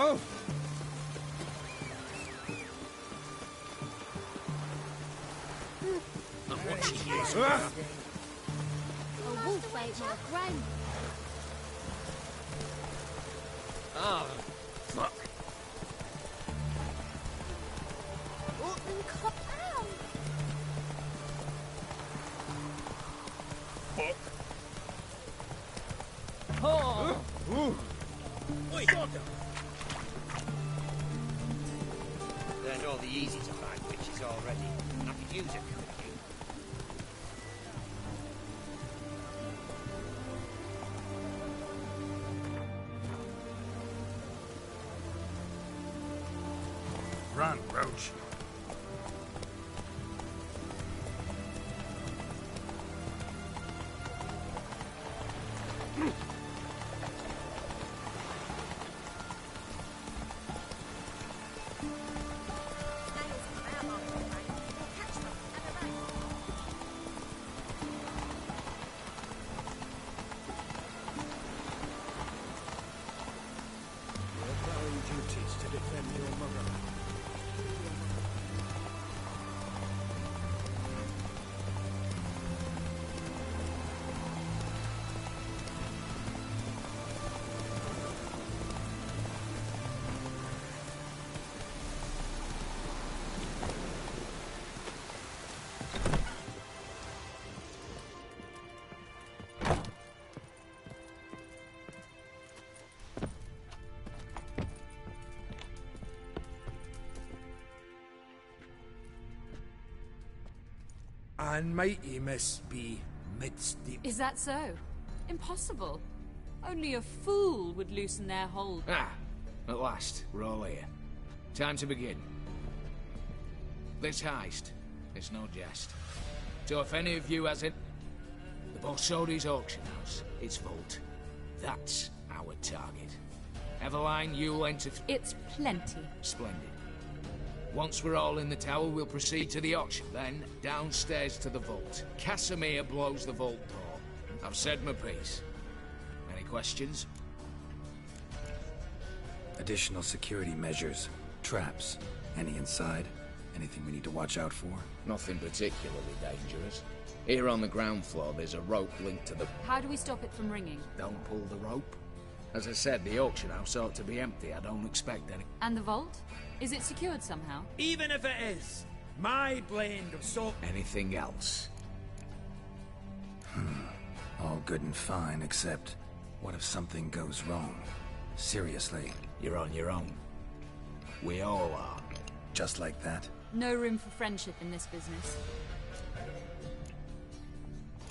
Oh! I'm watching you. A wolf ate my grandma. Oh, fuck. Open cup out. Fuck. Oh! Oi, Gordon! Learned all the easy to find witches already. I could use a cookie. Run, Roach. Duties to defend your mother. And mighty must be midst the... Is that so? Impossible. Only a fool would loosen their hold. Ah, at last, we're all here. Time to begin. This heist, it's no jest. So if any of you has it, the Borsodi's auction house, its vault. That's our target. Eveline, you'll enter... It's plenty. Splendid. Once we're all in the tower, we'll proceed to the auction. Then, downstairs to the vault. Casimir blows the vault door. I've said my piece. Any questions? Additional security measures. Traps. Any inside? Anything we need to watch out for? Nothing particularly dangerous. Here on the ground floor, there's a rope linked to the... How do we stop it from ringing? Don't pull the rope. As I said, the auction house ought to be empty. I don't expect any... And the vault? Is it secured somehow? Even if it is, my blend of salt... Anything else? All good and fine, except... what if something goes wrong? Seriously. You're on your own. We all are. Just like that? No room for friendship in this business.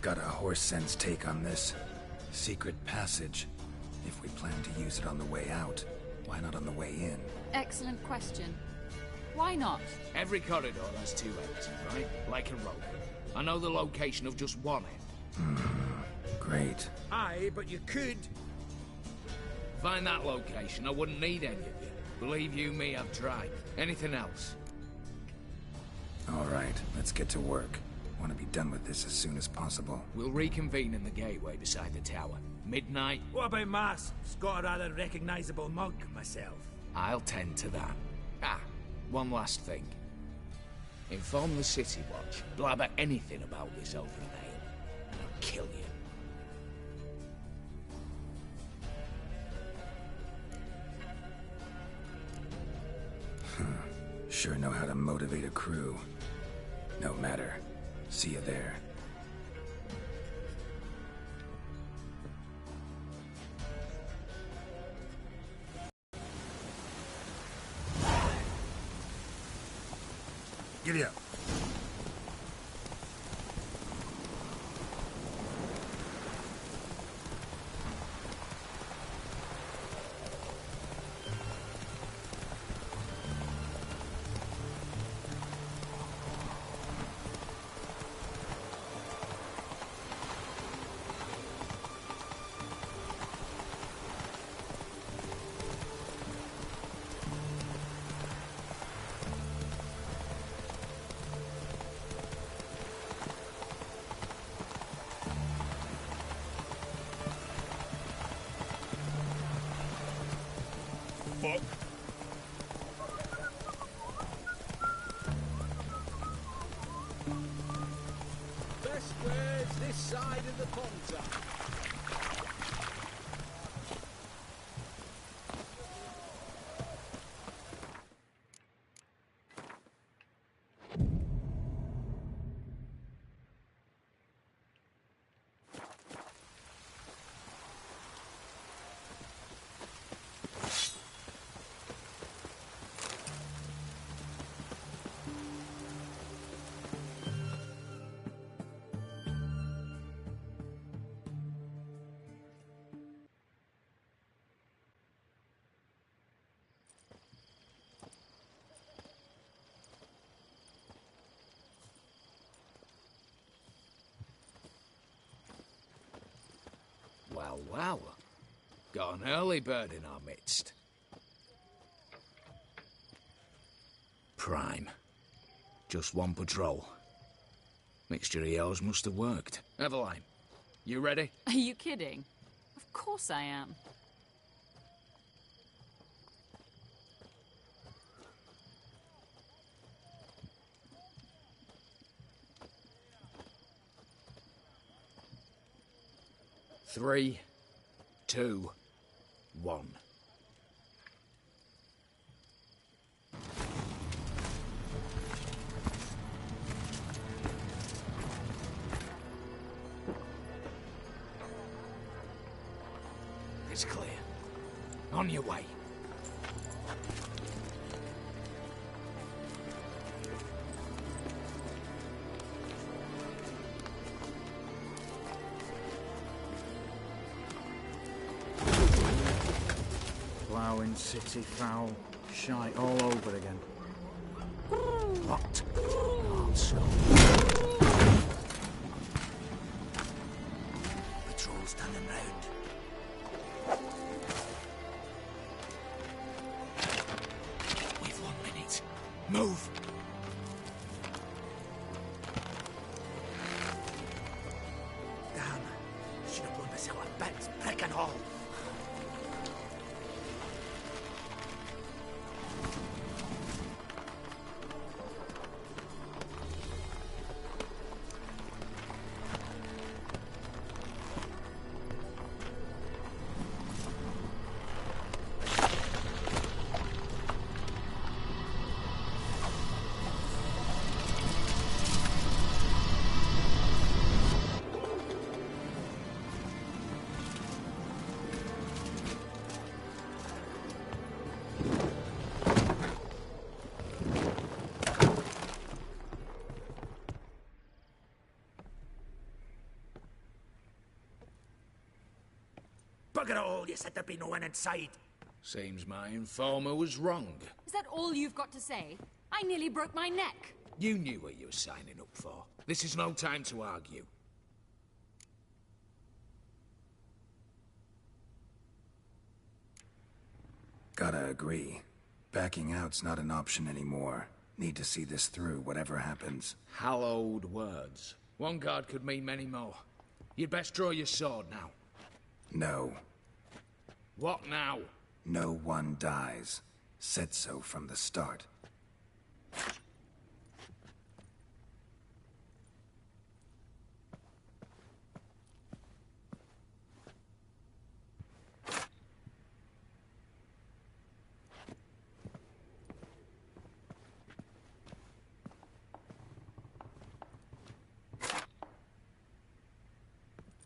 Got a horse sense take on this. Secret passage. If we plan to use it on the way out, why not on the way in? Excellent question. Why not? Every corridor has two ends, right? Like a rope. I know the location of just one end. Great. Aye, but you could... Find that location, I wouldn't need any of you. Believe you me, I've tried. Anything else? All right, let's get to work. Want to be done with this as soon as possible. We'll reconvene in the gateway beside the tower. Midnight. What about masks? Got a rather recognisable mug myself. I'll tend to that. Ah, one last thing. Inform the City Watch. Blabber anything about this over an ale, and I'll kill you. Sure know how to motivate a crew. No matter. See you there. Giddy up. squares this side of the ponton. Well, well. Got an early bird in our midst. Prime. Just one patrol. Mixture of yours must have worked. Eveline, you ready? Are you kidding? Of course I am. Three, two, one. It's clear. On your way. Ploughing, city foul, shite all over again. What? Also. Patrol's turning round. We've 1 minute. Move! Damn, should have blown myself a bit, brick and all. Bugger it all, you said there'd be no one inside. Seems my informer was wrong. Is that all you've got to say? I nearly broke my neck. You knew what you were signing up for. This is no time to argue. Gotta agree. Backing out's not an option anymore. Need to see this through, whatever happens. Hallowed words. One guard could mean many more. You'd best draw your sword now. No. What now? No one dies. Said so from the start.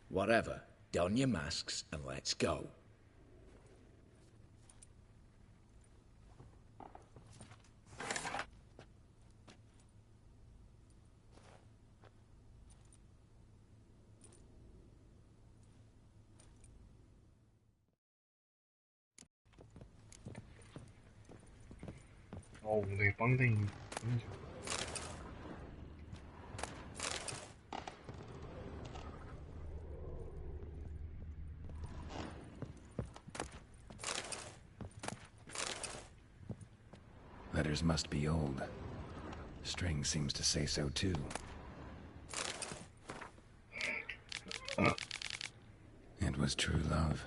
Whatever. Don your masks and let's go. 되게 빵댕이. Letters must be old. String seems to say so too. It was true love.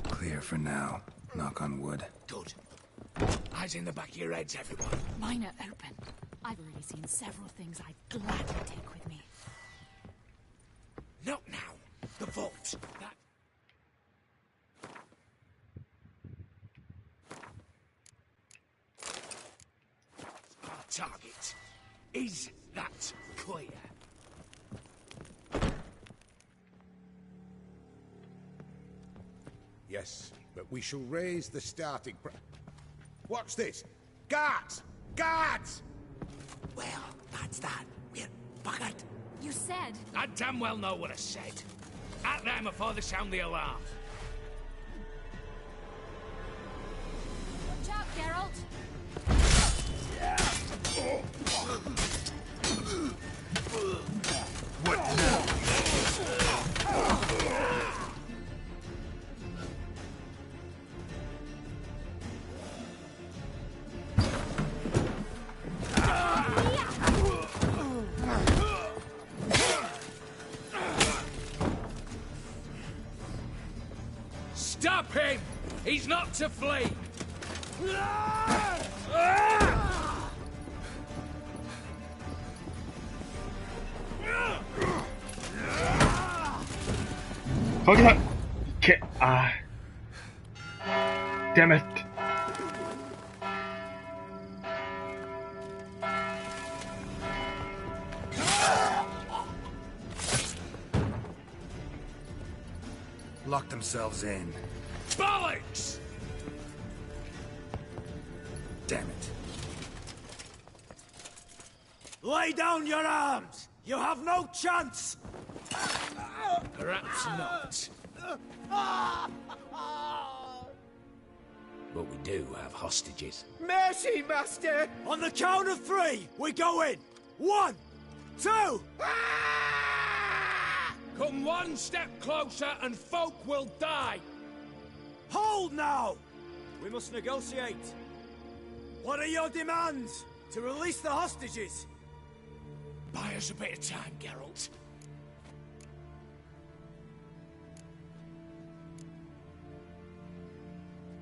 Clear for now. Knock on wood. Good. Eyes in the back of your heads, everyone. Mine are open. I've already seen several things I'd gladly take with me. Not now. The vault. That... Our target. Is that clear? Yes, but we shall raise the starting Watch this! Guards! Guards! Well, that's that. We're buggered. You said. I damn well know what I said. At them before they sound the alarm. Watch out, Geralt. What now? Stop him! He's not to flee! 거기서 damn it. Lock themselves in. Bollocks! Damn it. Lay down your arms! You have no chance! Perhaps not. But we do have hostages. Mercy, Master! On the count of 3, we go in! 1, 2... Come one step closer and folk will die! Hold now! We must negotiate. What are your demands? To release the hostages? Buy us a bit of time, Geralt.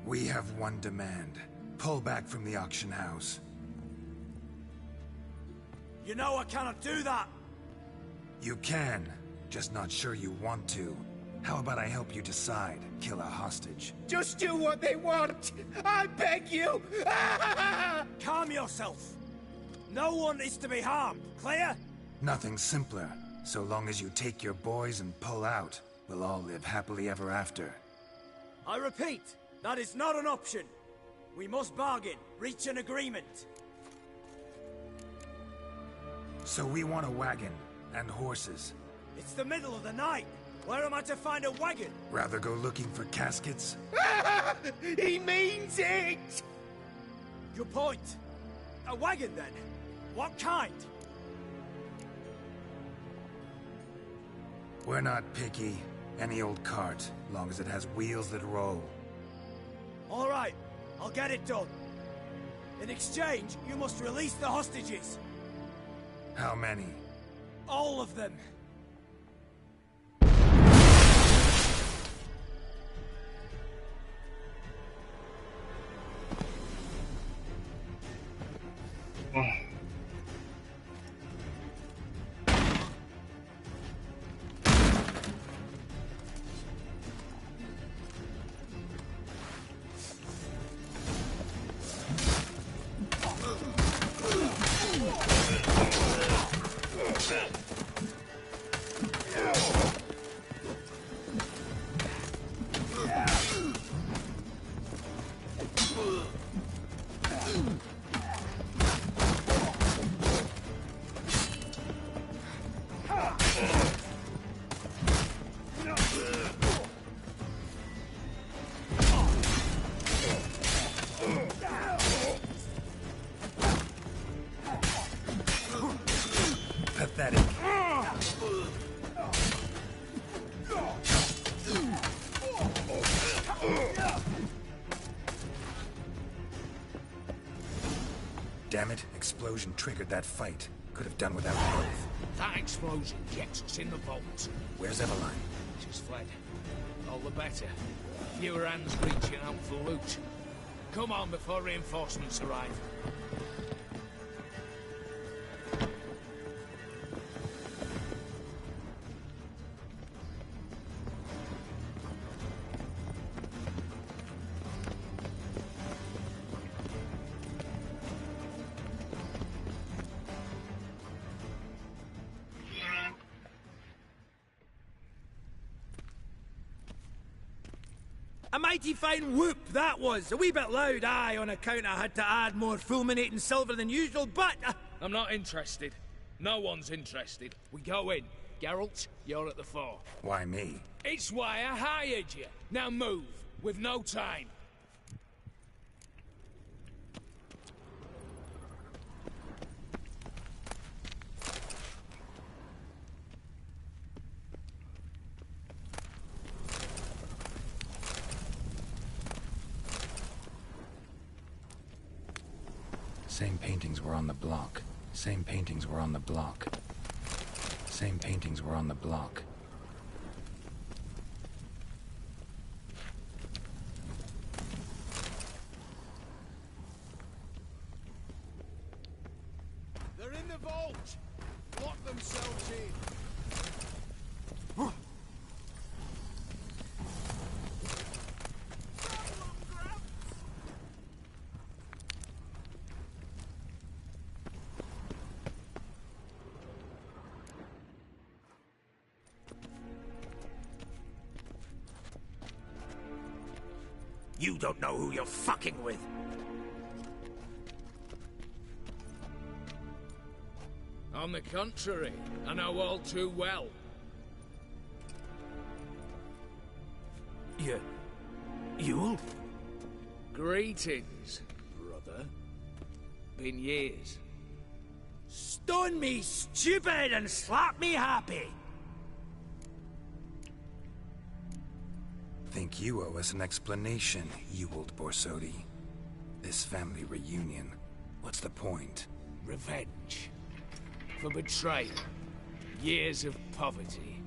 We have one demand. Pull back from the auction house. You know I cannot do that! You can, just not sure you want to. How about I help you decide? Kill a hostage. Just do what they want! I beg you! Calm yourself. No one is to be harmed, clear? Nothing simpler. So long as you take your boys and pull out, we'll all live happily ever after. I repeat, that is not an option. We must bargain, reach an agreement. So we want a wagon and horses. It's the middle of the night. Where am I to find a wagon? Rather go looking for caskets? He means it! Good point. A wagon, then? What kind? We're not picky. Any old cart, long as it has wheels that roll. All right, I'll get it done. In exchange, you must release the hostages. How many? All of them. Pathetic. Damn it, explosion triggered that fight. Could have done without both. That explosion gets us in the vault. Where's Eveline? She's fled. All the better. Fewer hands reaching out for loot. Come on before reinforcements arrive. A mighty fine whoop that was. A wee bit loud, aye, on account I had to add more fulminating silver than usual, but... I'm not interested. No one's interested. We go in. Geralt, you're at the fore. Why me? It's why I hired you. Now move. We've no time. Same paintings were on the block. Same paintings were on the block. Same paintings were on the block. They're in the vault! Lock themselves in! You don't know who you're fucking with. On the contrary, I know all too well. You'll? Greetings, brother. Been years. Stone me stupid and slap me happy. Think you owe us an explanation, you old Borsodi. This family reunion, what's the point? Revenge. For betrayal. Years of poverty.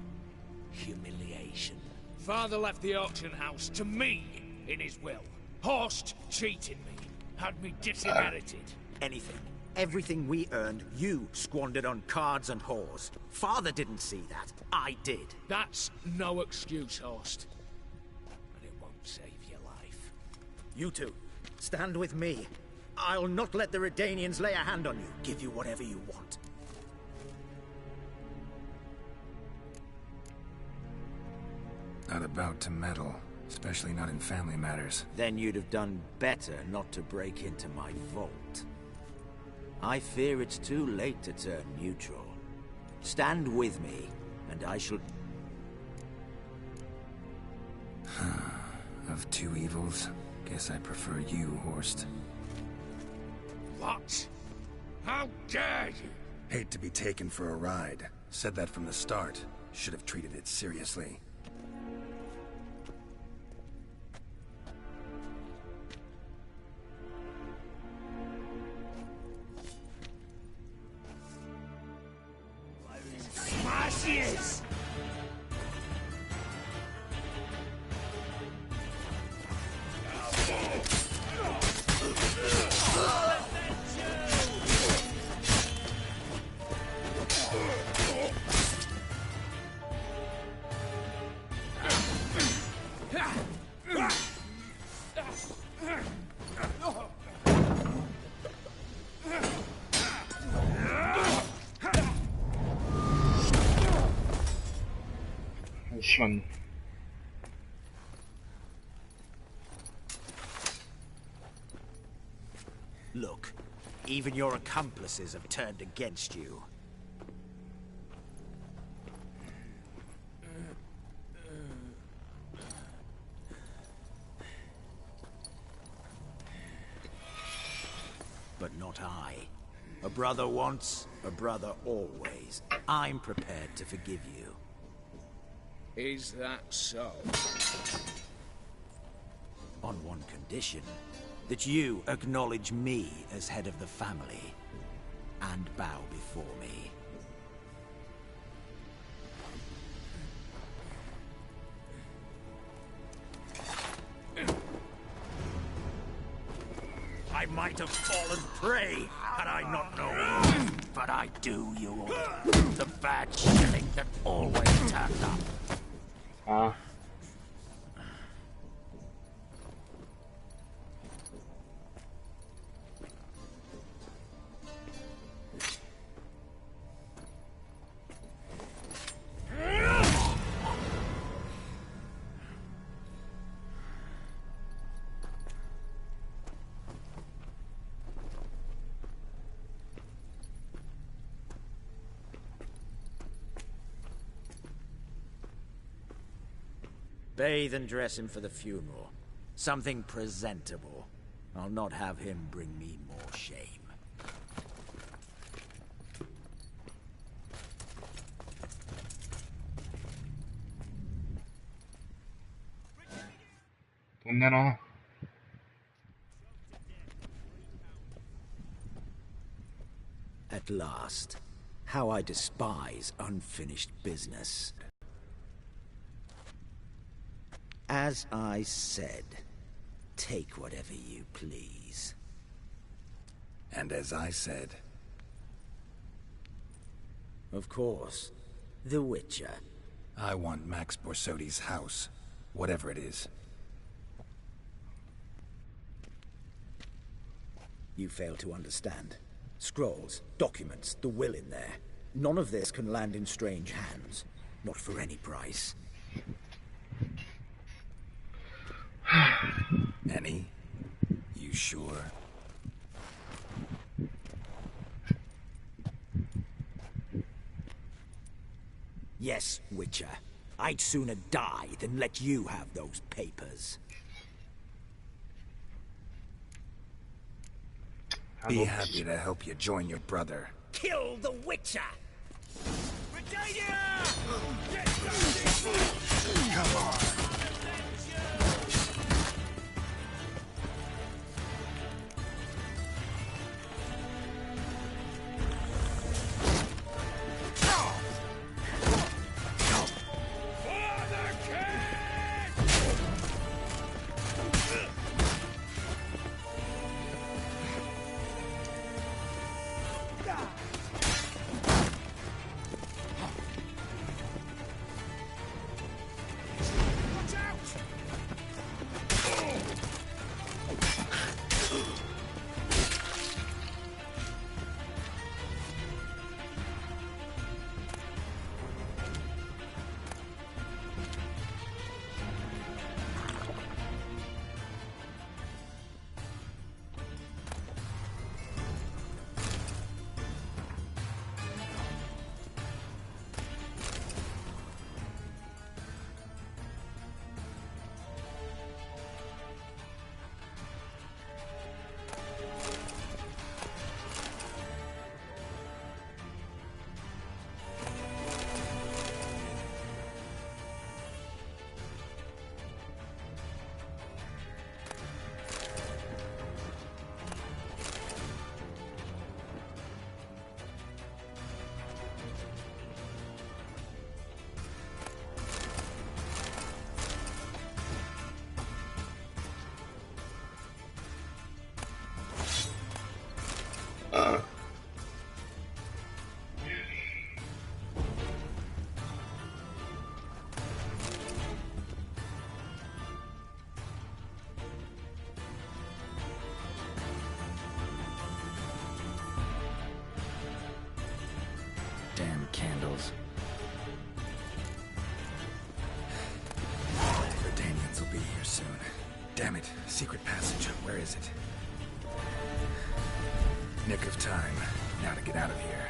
Humiliation. Father left the auction house to me in his will. Horst cheated me. Had me disinherited. Anything. Everything we earned, you squandered on cards and whores. Father didn't see that. I did. That's no excuse, Horst. And it won't save your life. You two, stand with me. I'll not let the Redanians lay a hand on you. Give you whatever you want. Not about to meddle, especially not in family matters. Then you'd have done better not to break into my vault. I fear it's too late to turn neutral. Stand with me, and I shall... Of two evils, guess I prefer you, Horst. What? How dare you? Hate to be taken for a ride. Said that from the start. Should have treated it seriously. Smashes! 잠시만. Look, even your accomplices have turned against you. But not I. A brother once, a brother always. I'm prepared to forgive you. Is that so? On one condition. That you acknowledge me as head of the family. And bow before me. might have fallen prey had I not known. But I do you all. The bad shilling that always turned up. 아, Bathe and dress him for the funeral. Something presentable. I'll not have him bring me more shame. 돈 내놔. At last. How I despise unfinished business. As I said, take whatever you please. And as I said, Of course, the Witcher. I want Max Borsodi's house, whatever it is. You fail to understand. Scrolls, documents, the will in there. None of this can land in strange hands. Not for any price. Any? You sure? Yes, Witcher. I'd sooner die than let you have those papers. Be happy to help you join your brother. Kill the Witcher! Come on. Damn candles. Verdanians will be here soon. Damn it. Secret passage. Where is it? Nick of time. Now to get out of here.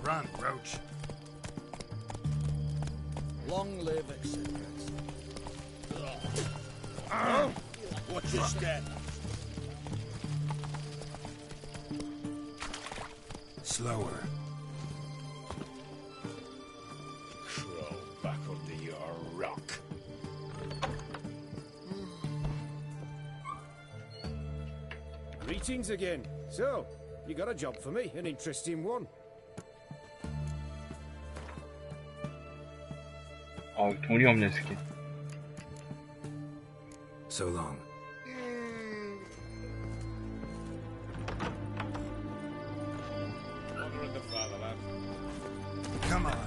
Run, Roach. Long live acceptance. Oh! Watch your step. Slower. Crawl back under your rock. Greetings again. So, you got a job for me, an interesting one. 돈이 없네, 스킨. So long. Honor of the fatherland. Come on.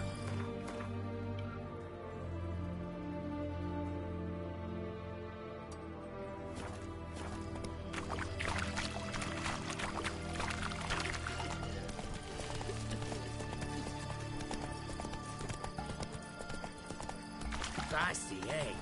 Spicy, eh?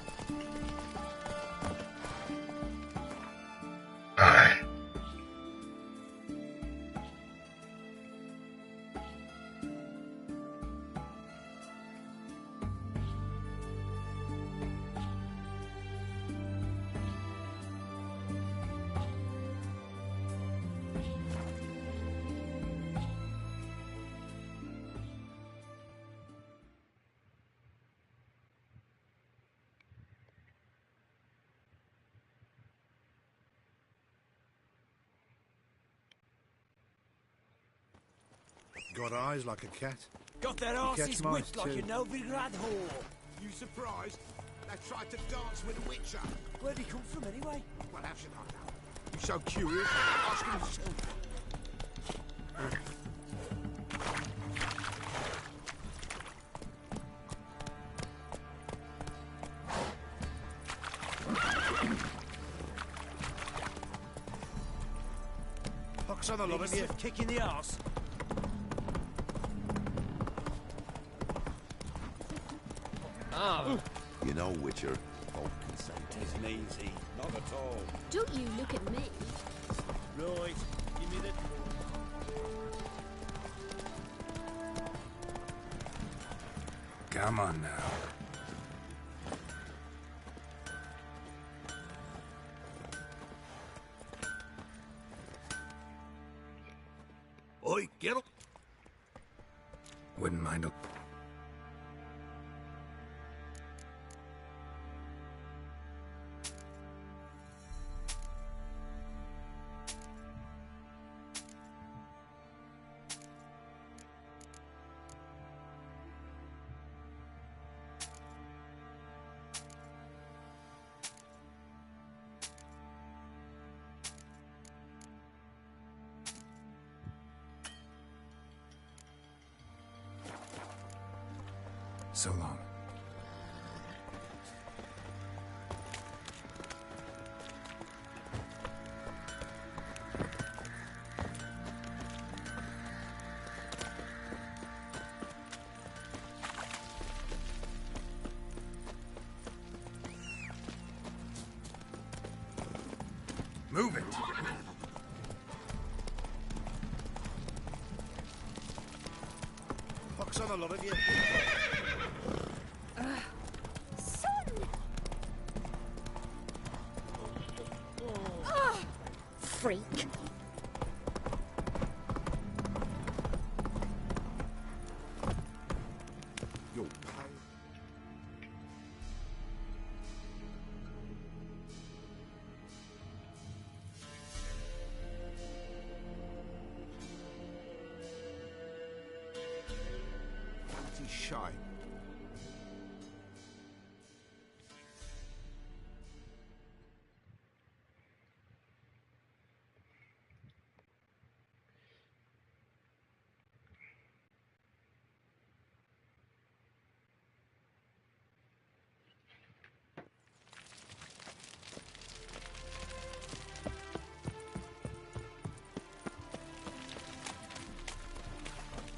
Got eyes like a cat. Got their catch asses mice whipped like too. a Novigrad whore. You surprised? They tried to dance with a witcher. Where'd he come from anyway? Well, how should I know? You so curious? Ask him yourself. Pox on the lot of you. Kick in the arse. You know, Witcher, folk can say Isn't easy. Not at all. Don't you look at me. Right, give me the... Come on now. Oi, get up. Wouldn't mind a... So long. Move it. Pox on a lot of you. Freak. You're pale. Anti-shine.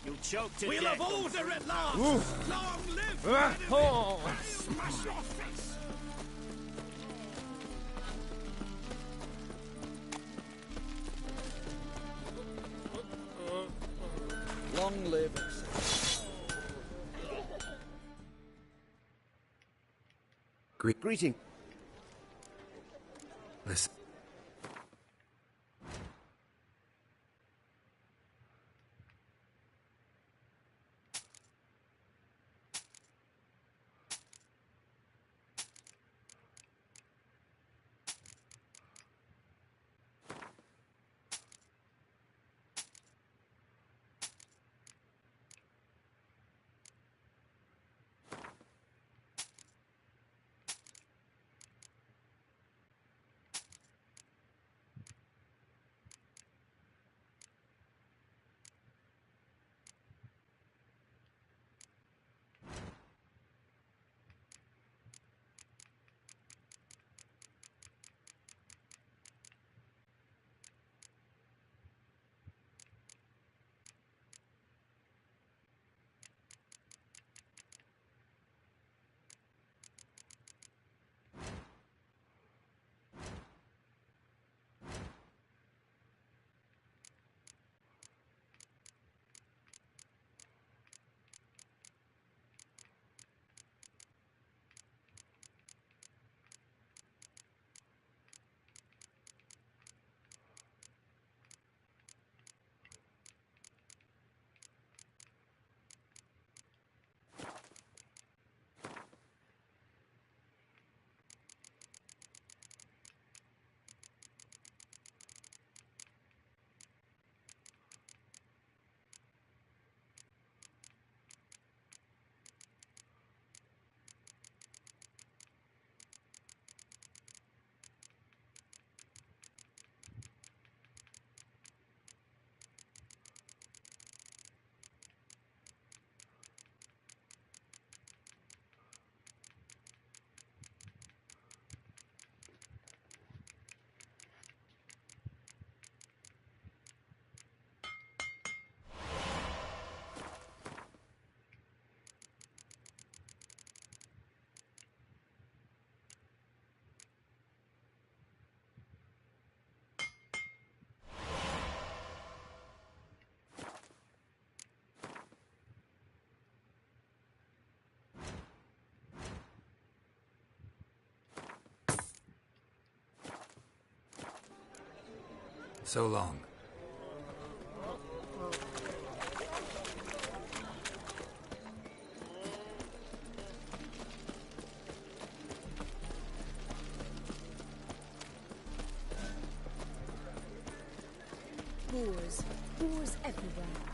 You'll choke to We'll death. have order at last! Long live the enemy! Smash your face! Long live. Greeting. Listen. So long. Boars. Boars everywhere.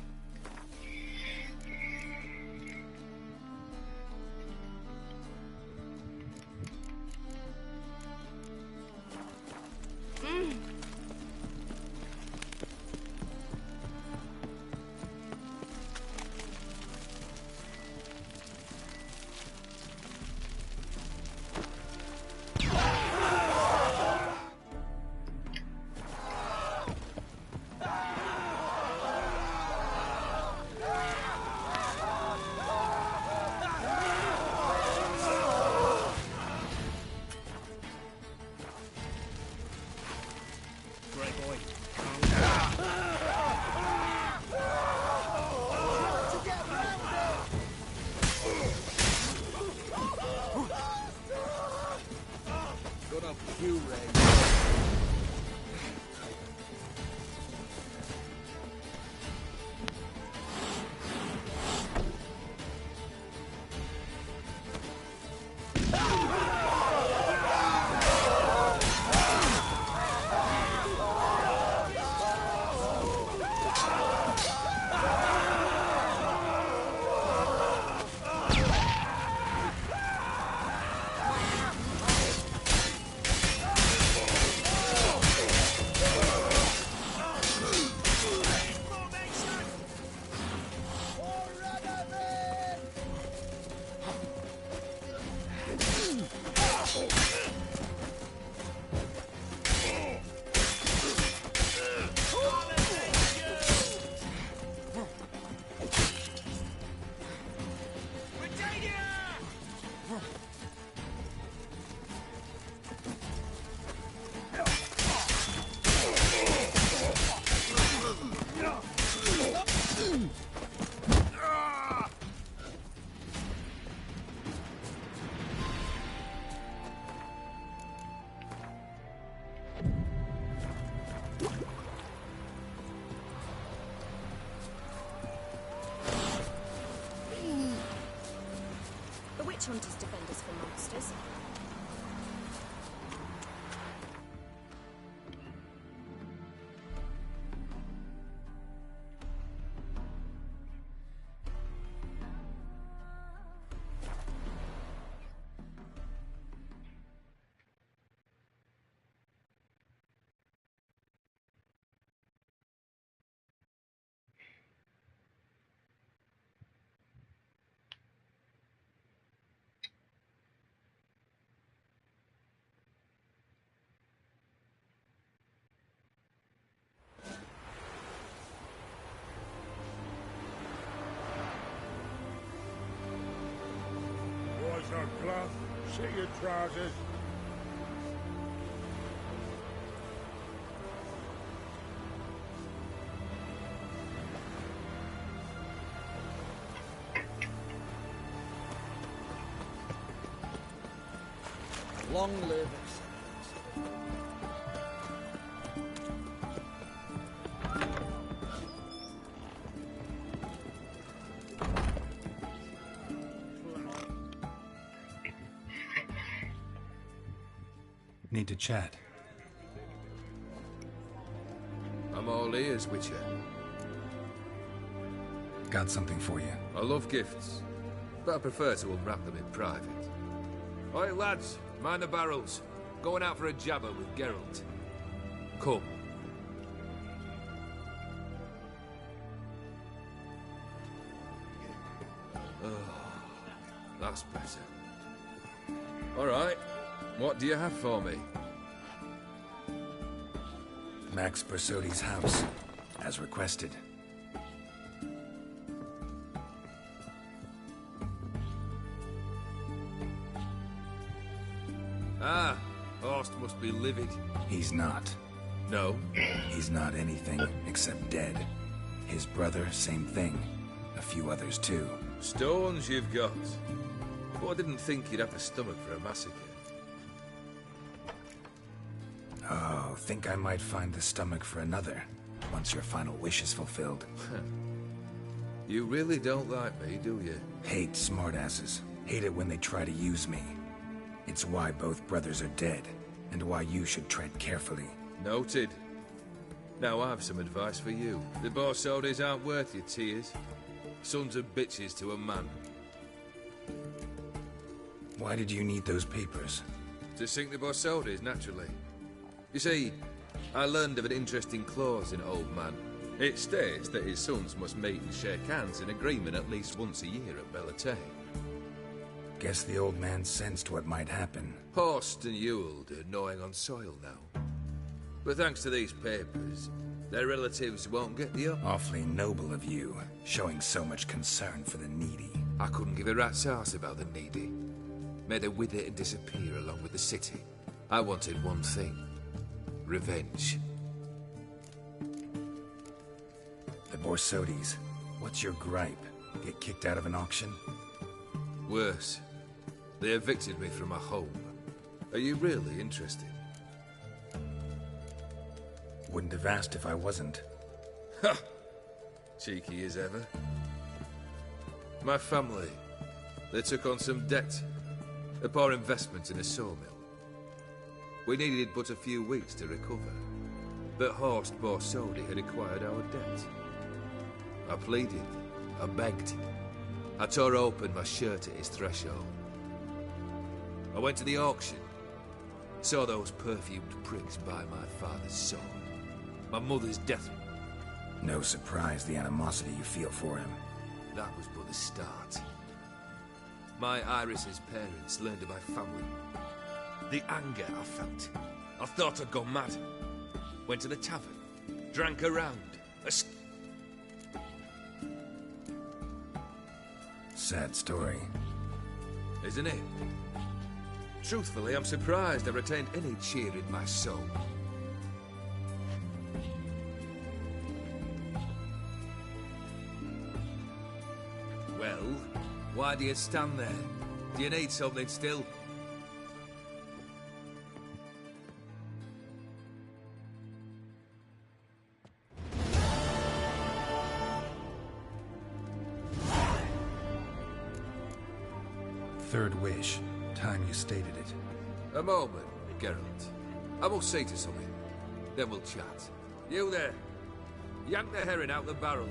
Shit your trousers. Long live Need to chat. I'm all ears, Witcher. Got something for you. I love gifts, but I prefer to unwrap them in private. Oi, lads, mind the barrels. Going out for a jabber with Geralt. Come. Oh, that's better. All right. What do you have for me? Max Bersodi's house, as requested. Ah, Horst must be livid. He's not. No? He's not anything except dead. His brother, same thing. A few others too. Stones you've got. But I didn't think you'd have a stomach for a massacre. Oh, think I might find the stomach for another, once your final wish is fulfilled. You really don't like me, do you? Hate smartasses. Hate it when they try to use me. It's why both brothers are dead, and why you should tread carefully. Noted. Now I've some advice for you. The Borsodis aren't worth your tears. Sons of bitches to a man. Why did you need those papers? To sink the Borsodis, naturally. You see, I learned of an interesting clause in Old Man. It states that his sons must meet and shake hands in agreement at least once a year at Bellatane. Guess the old man sensed what might happen. Horst and Ewald are gnawing on soil now. But thanks to these papers, their relatives won't get the up. Awfully noble of you, showing so much concern for the needy. I couldn't give a rat's ass about the needy. Made her wither and disappear along with the city. I wanted one thing. Revenge. The Borsodis. What's your gripe? Get kicked out of an auction? Worse. They evicted me from my home. Are you really interested? Wouldn't have asked if I wasn't. Ha! Cheeky as ever. My family, they took on some debt. A poor investment in a sawmill. We needed but a few weeks to recover. But Horst Borsodi had acquired our debt. I pleaded. I begged. I tore open my shirt at his threshold. I went to the auction. Saw those perfumed pricks buy my father's sword. My mother's death. No surprise the animosity you feel for him. That was but the start. My Iris's parents learned of my family. The anger I felt. I thought I'd gone mad. Went to the tavern. Drank around. Sad story. Isn't it? Truthfully, I'm surprised I retained any cheer in my soul. Well, why do you stand there? Do you need something still? Third wish. Time you stated it. A moment, Geralt. I must see to something. Then we'll chat. You there. Yank the herring out the barrel.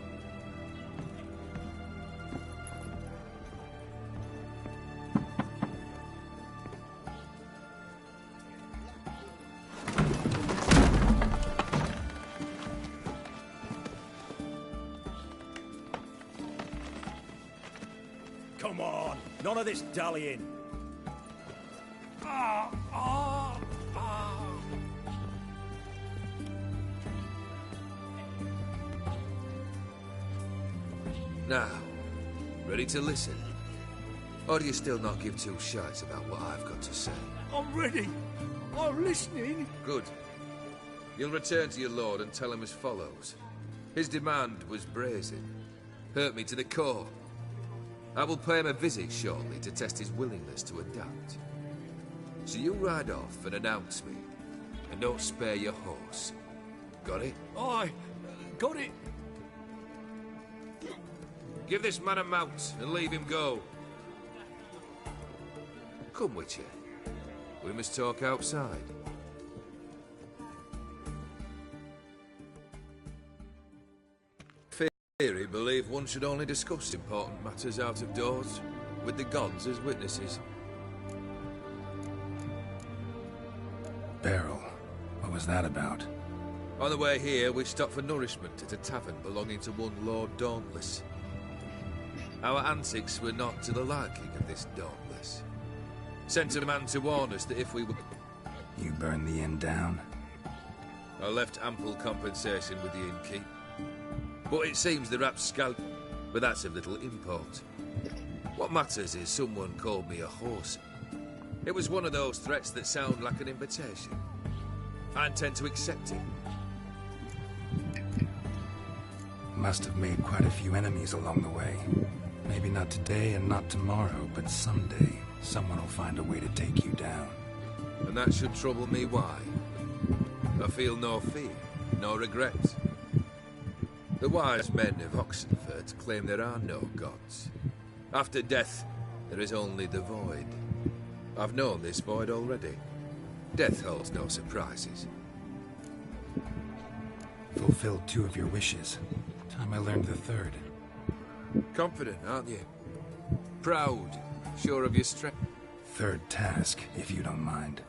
Come on, none of this dallying. Now, ready to listen? Or do you still not give two shites about what I've got to say? I'm ready. I'm listening. Good. You'll return to your lord and tell him as follows. His demand was brazen. Hurt me to the core. I will pay him a visit shortly to test his willingness to adapt. So you ride off and announce me. And don't spare your horse. Got it? Aye, got it. Give this man a mount and leave him go. Come, Witcher. We must talk outside. Theory believe one should only discuss important matters out of doors, with the gods as witnesses. Barrel. What was that about? On the way here, we stopped for nourishment at a tavern belonging to one Lord Dauntless. Our antics were not to the liking of this Dauntless. Sent a man to warn us that if we were... You burned the inn down? I left ample compensation with the innkeep. But it seems the rapscallion, but that's of little import. What matters is someone called me a horse. It was one of those threats that sound like an invitation. I intend to accept it. Must have made quite a few enemies along the way. Maybe not today and not tomorrow, but someday, someone will find a way to take you down. And that should trouble me why? I feel no fear, no regret. The wise men of Oxenford claim there are no gods. After death, there is only the void. I've known this void already. Death holds no surprises. Fulfilled 2 of your wishes. Time I learned the 3rd. Confident, aren't you? Proud, sure of your strength. 3rd task, if you don't mind.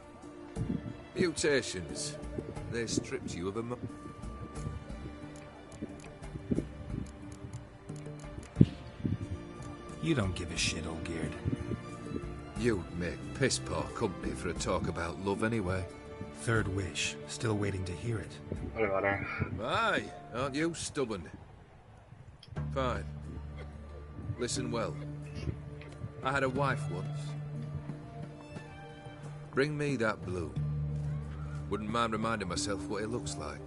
Mutations. They stripped you of a... You don't give a shit, old Geared. You'd make piss-poor company for a talk about love anyway. 3rd wish. Still waiting to hear it. Aye, aren't you stubborn? Fine. Listen well. I had a wife once. Bring me that bloom. Wouldn't mind reminding myself what it looks like.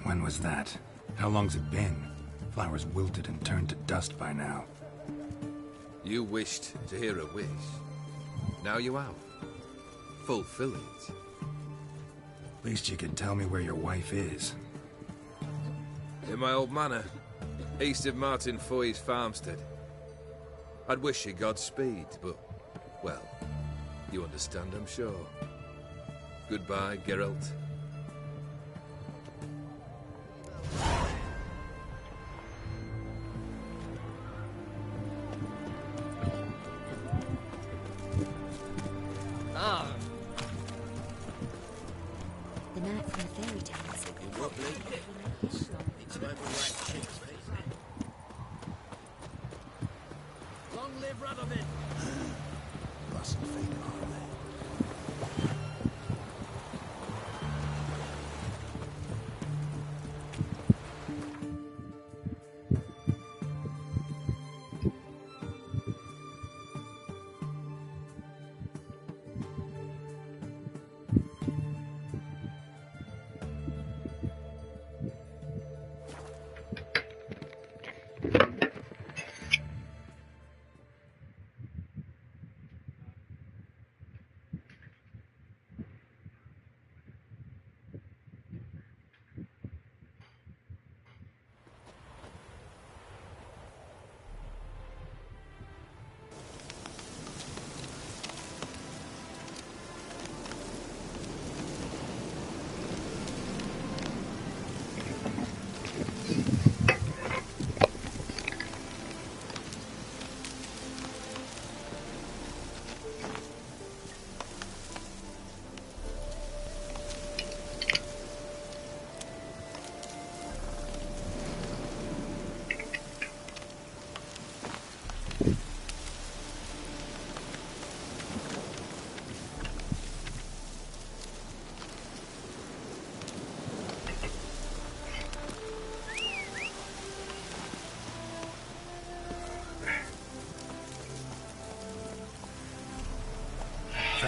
When was that? How long's it been? Flowers wilted and turned to dust by now. You wished to hear a wish. Now you have. Fulfill it. Least you could tell me where your wife is. In my old manor, east of Martin Foy's farmstead. I'd wish you Godspeed, but, well, you understand, I'm sure. Goodbye, Geralt. The night from the fairy tales. Long live Radovid. Mustn't fade on there.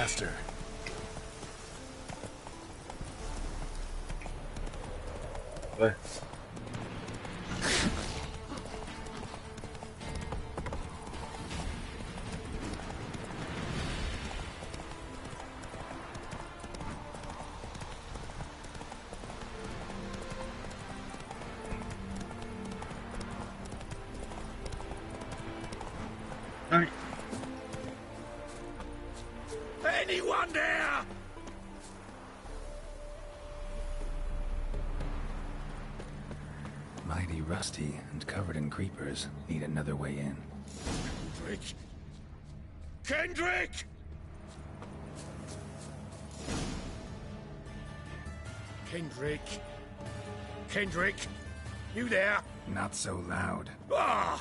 faster. 왜? 아니. Anyone there? Mighty rusty and covered in creepers. Need another way in. Kendrick? Kendrick! Kendrick? Kendrick? You there? Not so loud. Ah!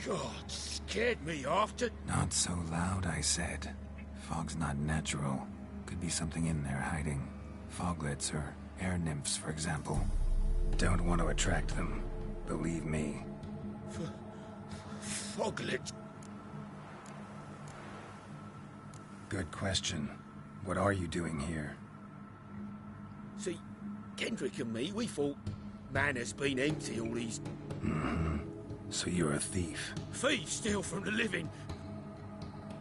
God, scared me after. Not so loud, I said. Fog's not natural. Could be something in there hiding. Foglets or air nymphs, for example. Don't want to attract them. Believe me. Foglet? Good question. What are you doing here? See, Kendrick and me, we thought man has been empty all these... Mm-hmm. So you're a thief. Thieves steal from the living.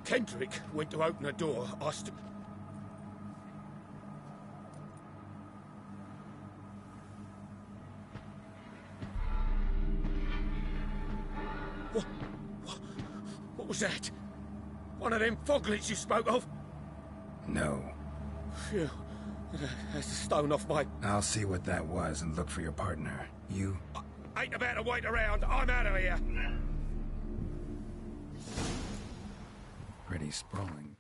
Kendrick went to open a door. What was that? One of them foglets you spoke of? No. Phew. That's a stone off my... I'll see what that was and look for your partner. You... Ain't about to wait around. I'm out of here. Pretty sprawling.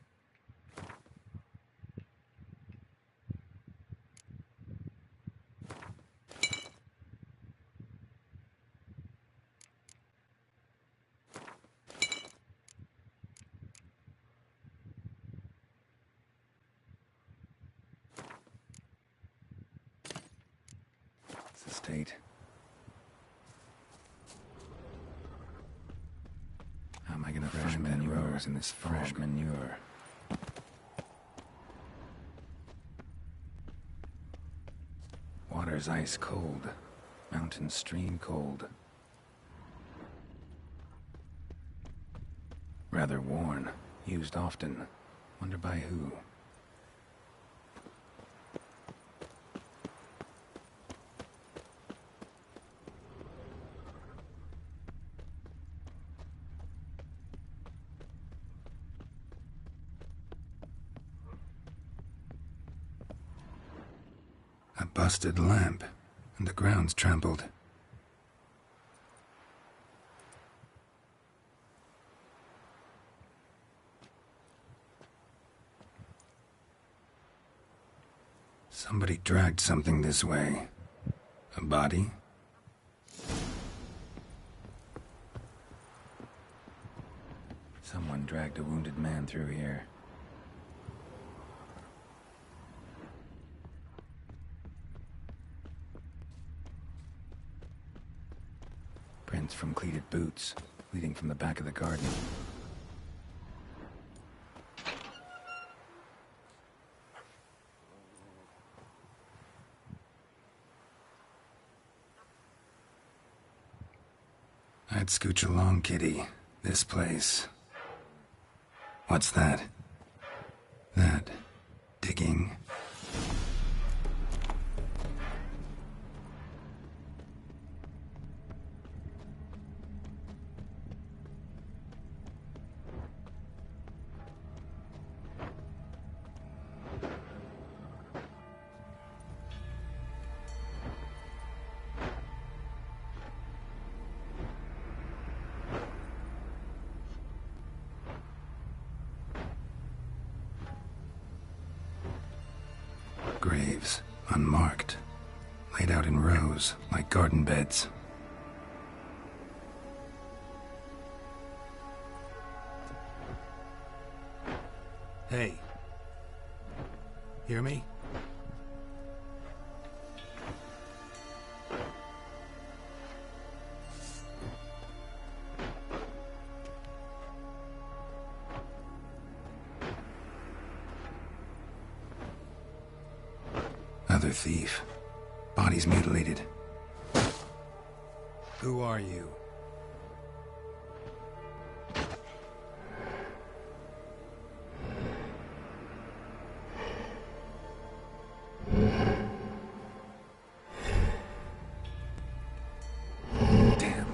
It's a state. How am I gonna find that rose in this fresh manure? Water's ice cold. Mountain stream cold. Rather worn. Used often. Wonder by who? A busted lamp, and the ground's trampled. Somebody dragged something this way. A body? Someone dragged a wounded man through here. Prints from cleated boots, leading from the back of the garden. I'd scooch along, kitty. This place. What's that? That... digging? Graves, unmarked, laid out in rows, like garden beds. Hey. Hear me? Another thief. Body's mutilated. Who are you? Damn.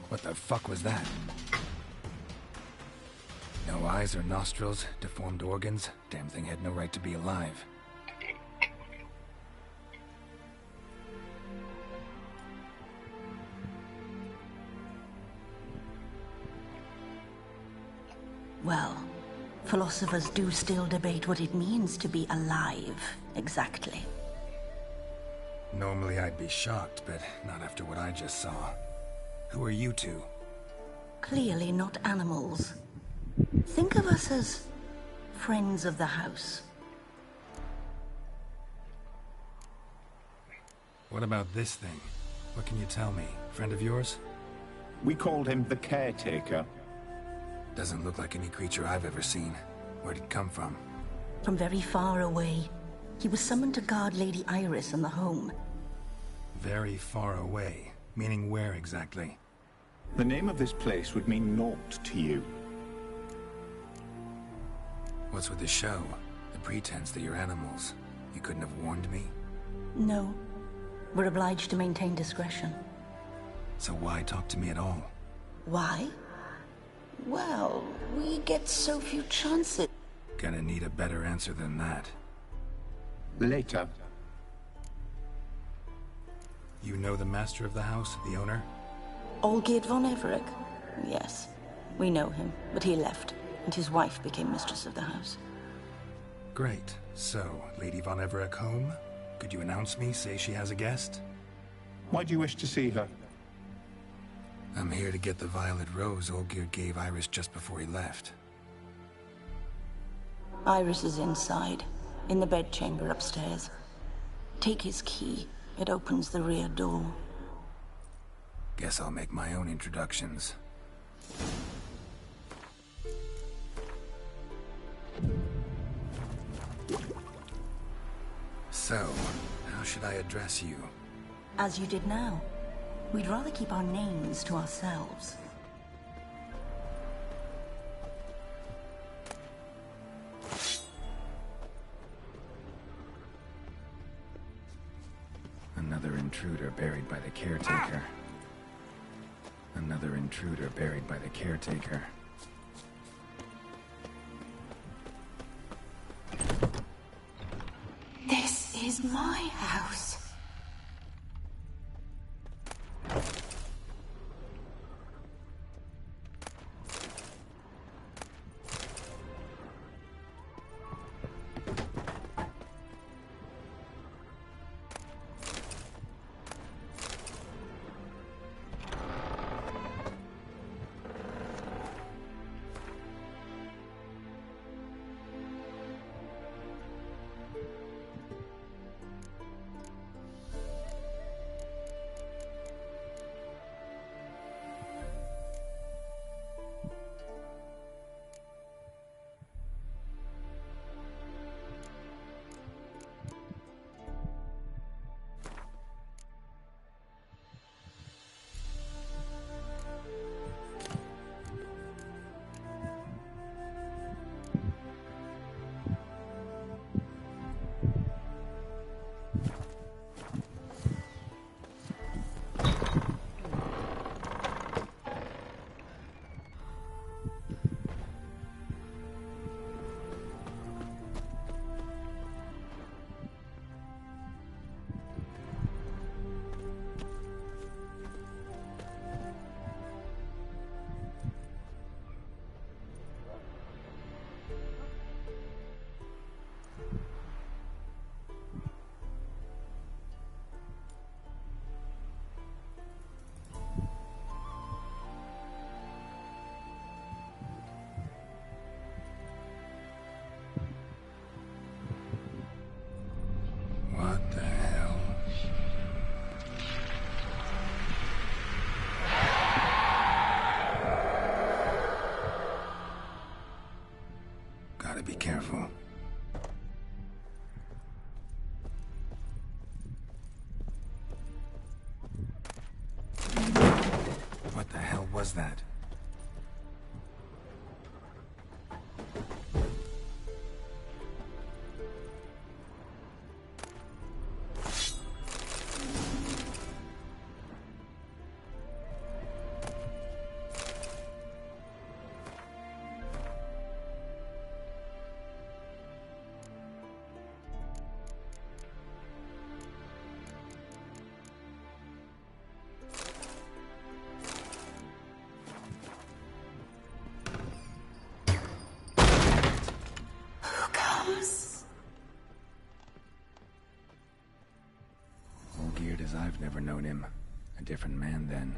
What the fuck was that? No eyes or nostrils, deformed organs. Damn thing had no right to be alive. Well, philosophers do still debate what it means to be alive, exactly. Normally I'd be shocked, but not after what I just saw. Who are you two? Clearly not animals. Think of us as friends of the house. What about this thing? What can you tell me? Friend of yours? We called him the Caretaker. Doesn't look like any creature I've ever seen. Where'd it come from? From very far away. He was summoned to guard Lady Iris and the home. Very far away? Meaning where exactly? The name of this place would mean naught to you. What's with the show? The pretense that you're animals. You couldn't have warned me? No. We're obliged to maintain discretion. So why talk to me at all? Why? Well, we get so few chances. Gonna need a better answer than that. Later. You know the master of the house, the owner? Olgierd von Everec? Yes. We know him, but he left, and his wife became mistress of the house. Great. So, Lady von Everec home? Could you announce me, say she has a guest? Why do you wish to see her? I'm here to get the violet rose Olgierd gave Iris just before he left. Iris is inside, in the bedchamber upstairs. Take his key. It opens the rear door. Guess I'll make my own introductions. So, how should I address you? As you did now. We'd rather keep our names to ourselves. Another intruder buried by the caretaker. Another intruder buried by the caretaker. This is my house. was that? Geared as I've never known him. A different man then.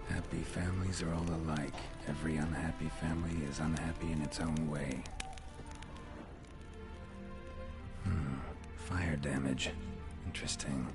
Happy families are all alike. Every unhappy family is unhappy in its own way. Fire damage. Interesting.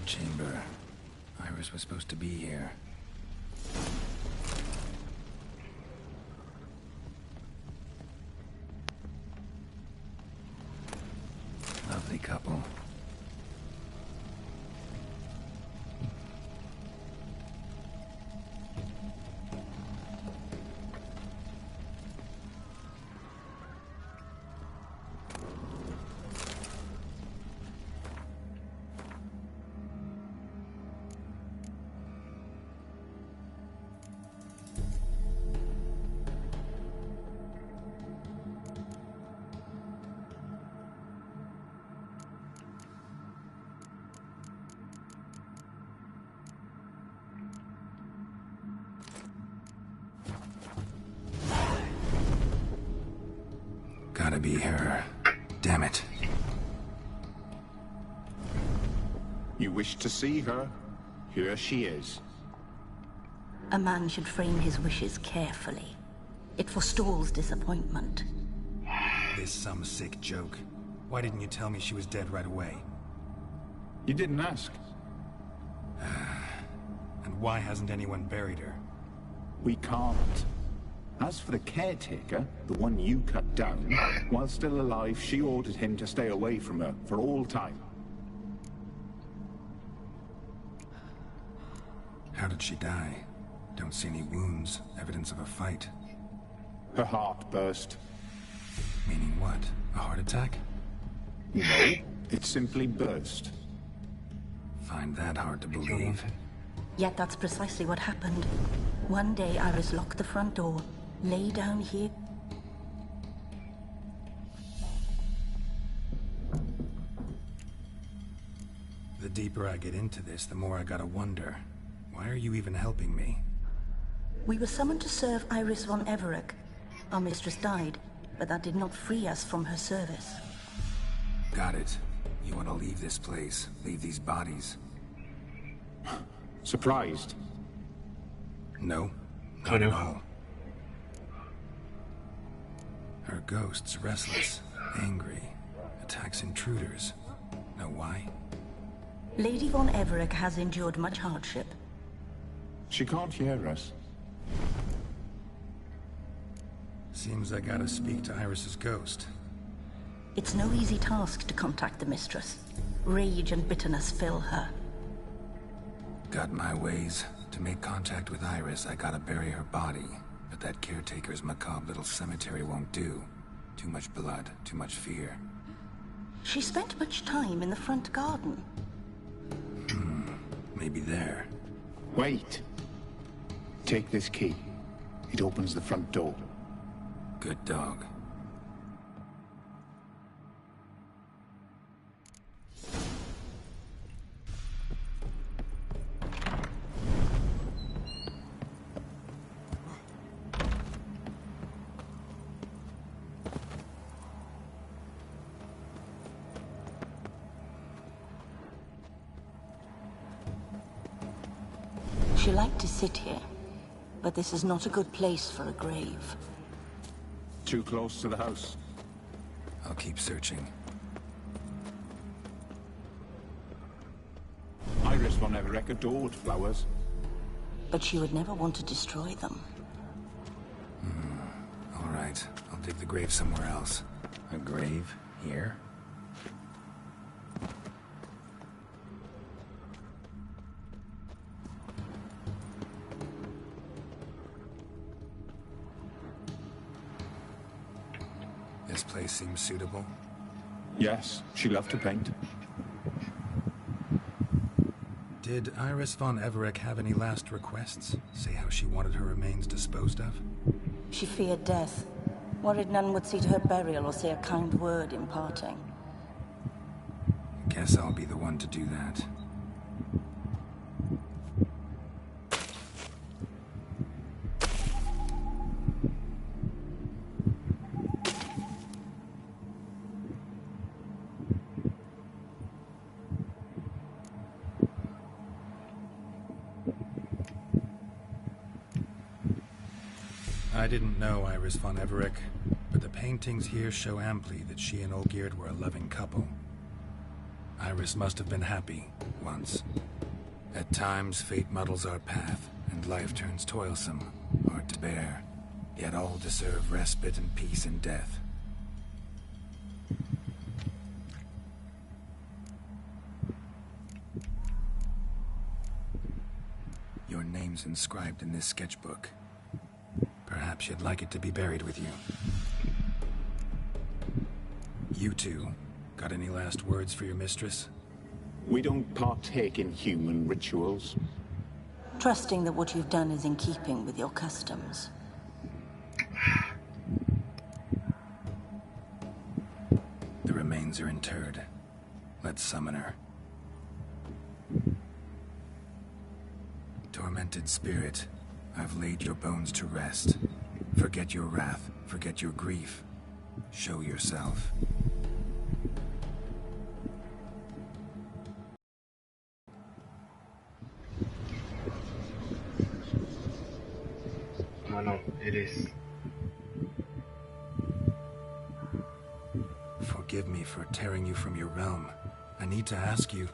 Chamber. Iris was supposed to be here. couple. Gotta be her. Damn it. You wish to see her? Here she is. A man should frame his wishes carefully. It forestalls disappointment. This some sick joke. Why didn't you tell me she was dead right away? You didn't ask. And why hasn't anyone buried her? We can't. As for the caretaker, the one you cut down, while still alive, she ordered him to stay away from her for all time. How did she die? Don't see any wounds, evidence of a fight. Her heart burst. Meaning what? A heart attack? No, it simply burst. Find that hard to believe. Yet that's precisely what happened. One day Iris locked the front door, lay down here. The deeper I get into this, the more I gotta wonder. Why are you even helping me? We were summoned to serve Iris von Everec. Our mistress died, but that did not free us from her service. Got it. You want to leave this place, leave these bodies. Surprised? No, not at all. Her ghost's restless, angry, attacks intruders. Know why? Lady von Everec has endured much hardship. She can't hear us. Seems I gotta speak to Iris's ghost. It's no easy task to contact the mistress. Rage and bitterness fill her. Got my ways. To make contact with Iris, I gotta bury her body. But that caretaker's macabre little cemetery won't do. Too much blood, too much fear. She spent much time in the front garden. Maybe there. Wait. Take this key. It opens the front door. Good dog. She liked to sit here, but this is not a good place for a grave. Too close to the house. I'll keep searching. Iris von Everec adored flowers. But she would never want to destroy them. All right, I'll dig the grave somewhere else. A grave? Here? This place seems suitable. Yes, she loved to paint. Did Iris von Everec have any last requests? Say how she wanted her remains disposed of? She feared death. Worried none would see to her burial or say a kind word in parting. Guess I'll be the one to do that. I didn't know Iris von Everec, but the paintings here show amply that she and Olgierd were a loving couple. Iris must have been happy, once. At times, fate muddles our path, and life turns toilsome, hard to bear. Yet all deserve respite and peace in death. names inscribed in this sketchbook. Perhaps you'd like it to be buried with you. You two, got any last words for your mistress? We don't partake in human rituals. Trusting that what you've done is in keeping with your customs. The remains are interred. Let's summon her. Tormented spirit, I've laid your bones to rest. Forget your wrath, forget your grief. Show yourself. Bueno, eres... Forgive me for tearing you from your realm. I need to ask you...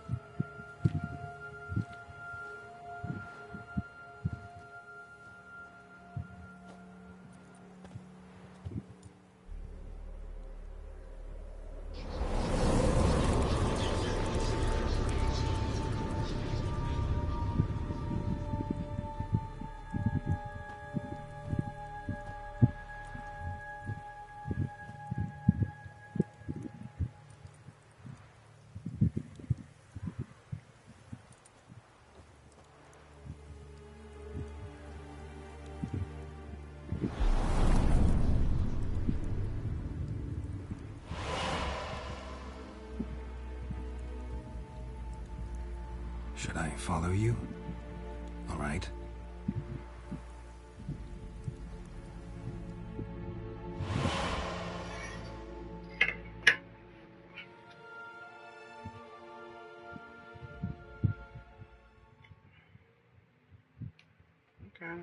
Should I follow you? All right. Okay.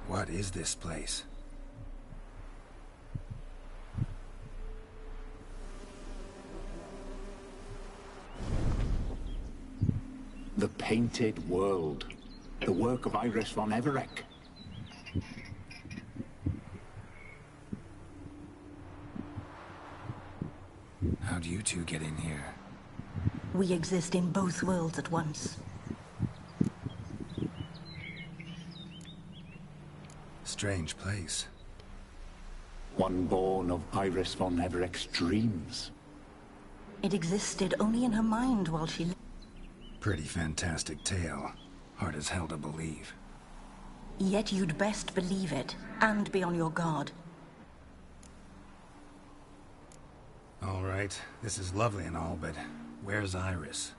What is this place? The Painted World. The work of Iris von Everec. How'd you two get in here? We exist in both worlds at once. Strange place. One born of Iris von Everec's dreams. It existed only in her mind while she lived. Pretty fantastic tale. Hard as hell to believe. Yet you'd best believe it, and be on your guard. All right, this is lovely and all, but where's Iris?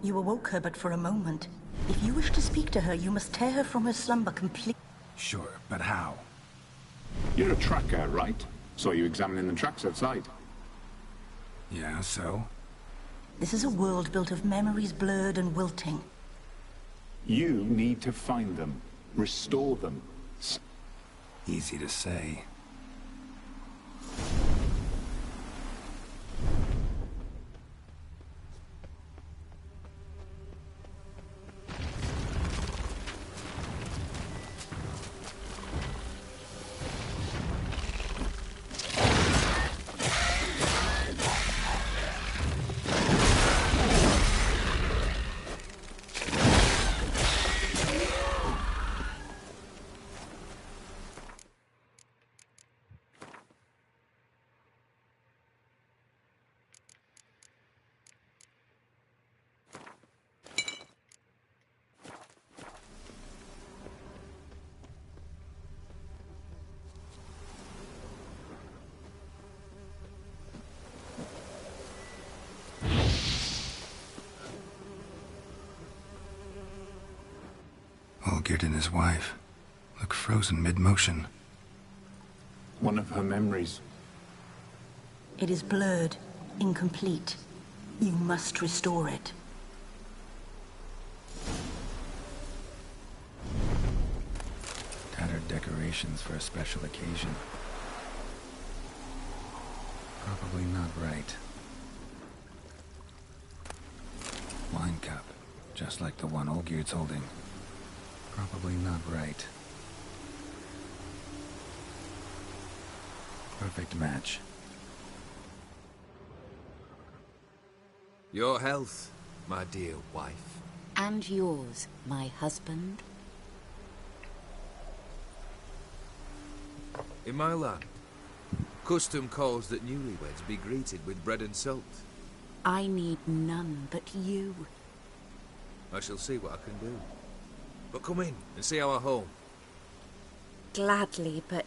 You awoke her but for a moment. If you wish to speak to her, you must tear her from her slumber completely. Sure, but how? You're a tracker, right? Saw you examining the tracks outside. Yeah, so? This is a world built of memories blurred and wilting. You need to find them. Restore them. Easy to say. Olgierd and his wife look frozen mid-motion. One of her memories. It is blurred, incomplete. You must restore it. Tattered decorations for a special occasion. Probably not right. Wine cup, just like the one Olgierd's holding. Probably not right. Perfect match. Your health, my dear wife. And yours, my husband. In my land, custom calls that newlyweds be greeted with bread and salt. I need none but you. I shall see what I can do. But come in and see our home. Gladly, but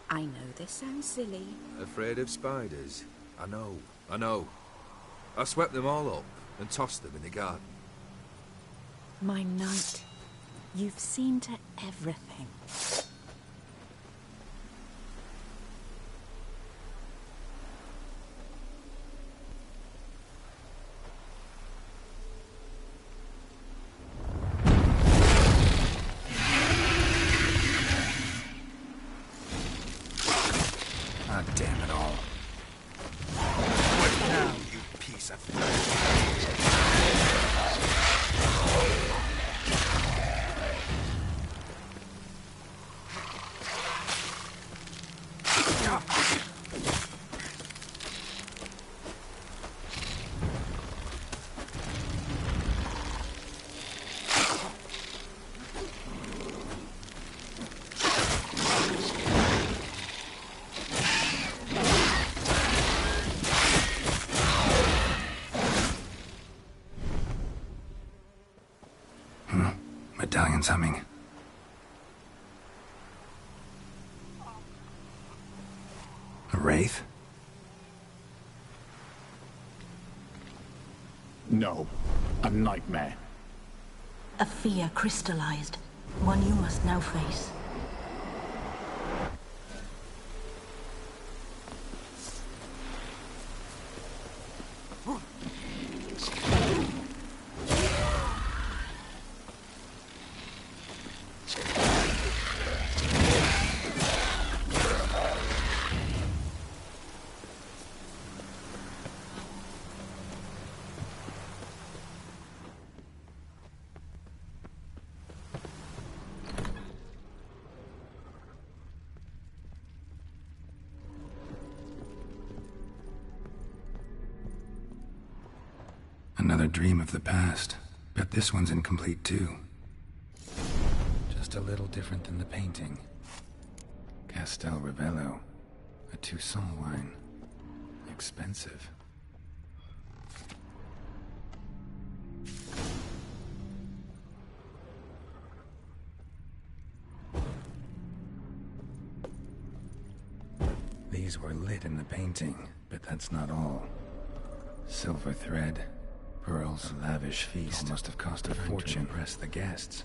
I know this sounds silly. Afraid of spiders? I know. I swept them all up and tossed them in the garden. My knight, you've seen to everything. Ah, damn it all. What now, you piece of medallion's humming. A wraith? No, a nightmare. A fear crystallized, one you must now face. Another dream of the past. Bet this one's incomplete too. Just a little different than the painting. Castel Ravello. A Toussaint wine. Expensive. These were lit in the painting, but that's not all. Silver thread. Pearls, a lavish feast. All must have cost a fortune to impress the guests.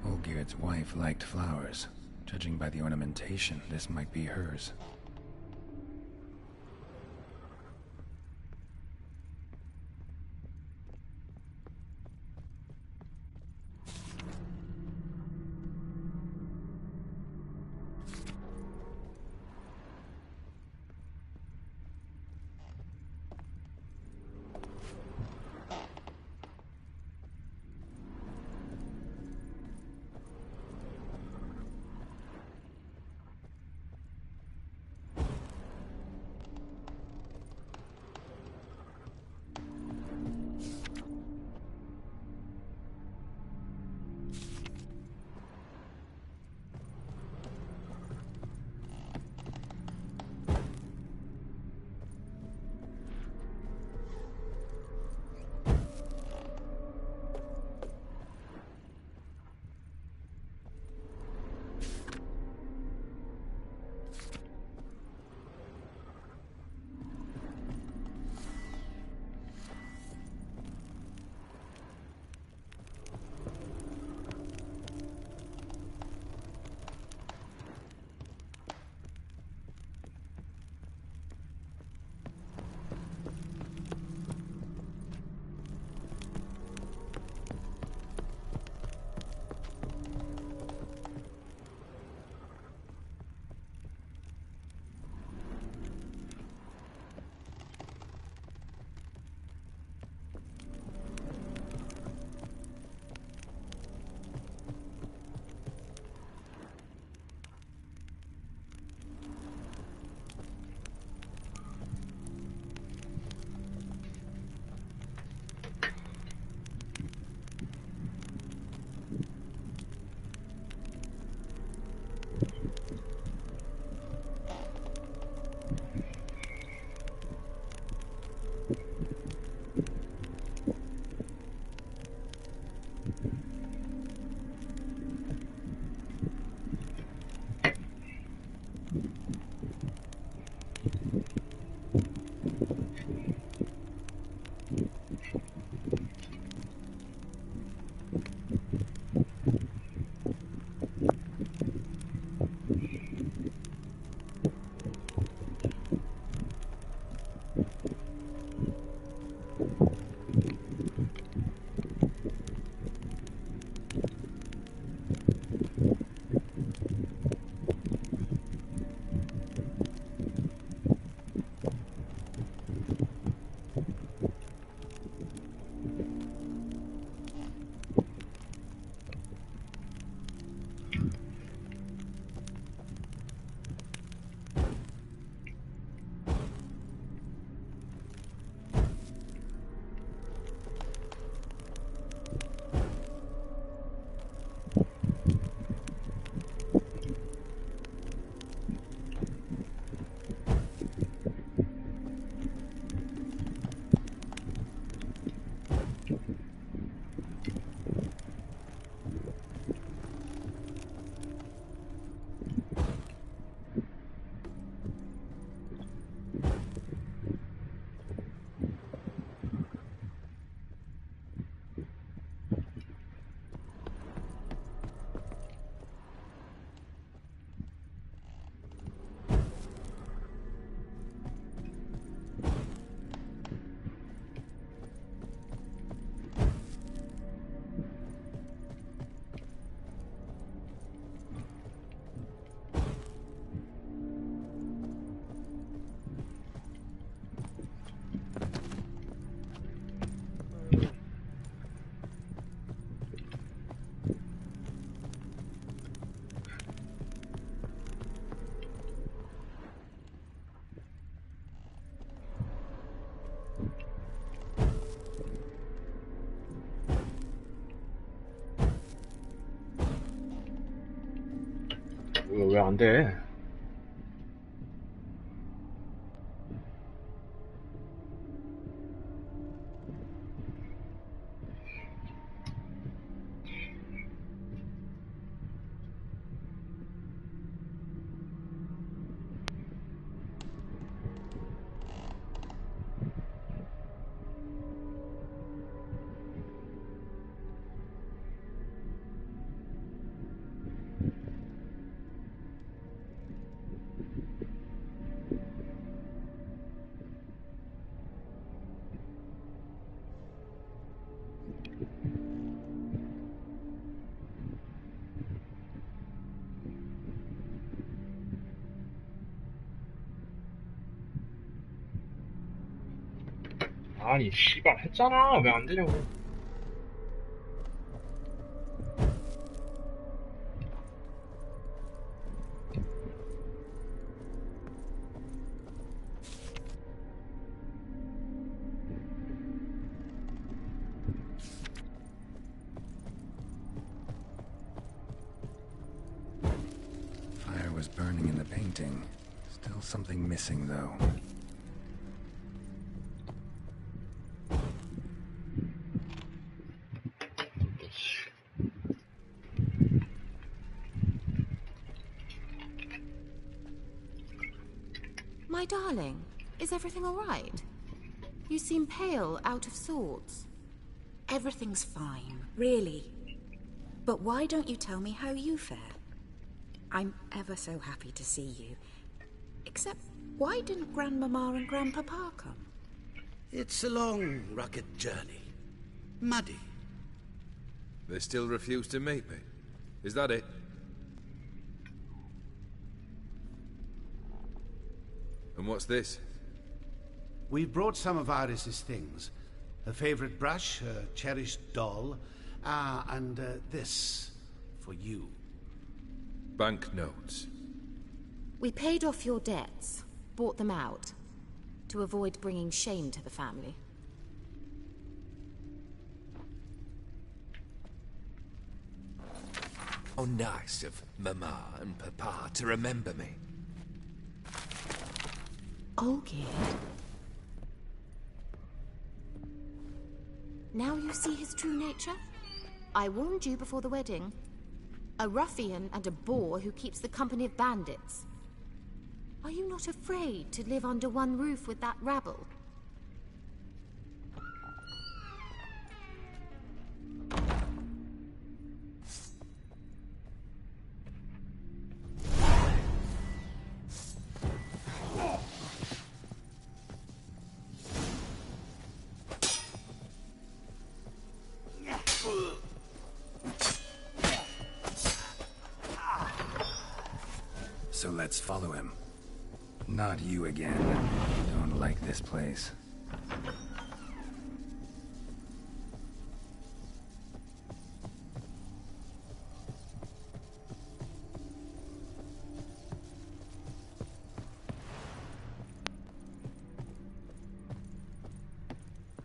Olgierd's wife liked flowers. Judging by the ornamentation, this might be hers. 왜 안 돼? 아니 씨발 했잖아. 왜 안 되냐고. Fire was burning in the painting. Still something missing, though. My darling, is everything all right? You seem pale, out of sorts. Everything's fine, really. But why don't you tell me how you fare? I'm ever so happy to see you. Except, why didn't Grandmama and Grandpapa come? It's a long, rugged journey. Muddy. They still refuse to meet me. Is that it? And what's this? We brought some of Iris's things. Her favorite brush, her cherished doll, and this for you. Banknotes. We paid off your debts, bought them out, to avoid bringing shame to the family. How nice of Mama and Papa to remember me. Olgierd. Now you see his true nature? I warned you before the wedding. A ruffian and a boor who keeps the company of bandits. Are you not afraid to live under one roof with that rabble? So let's follow him. Not you again. Don't like this place.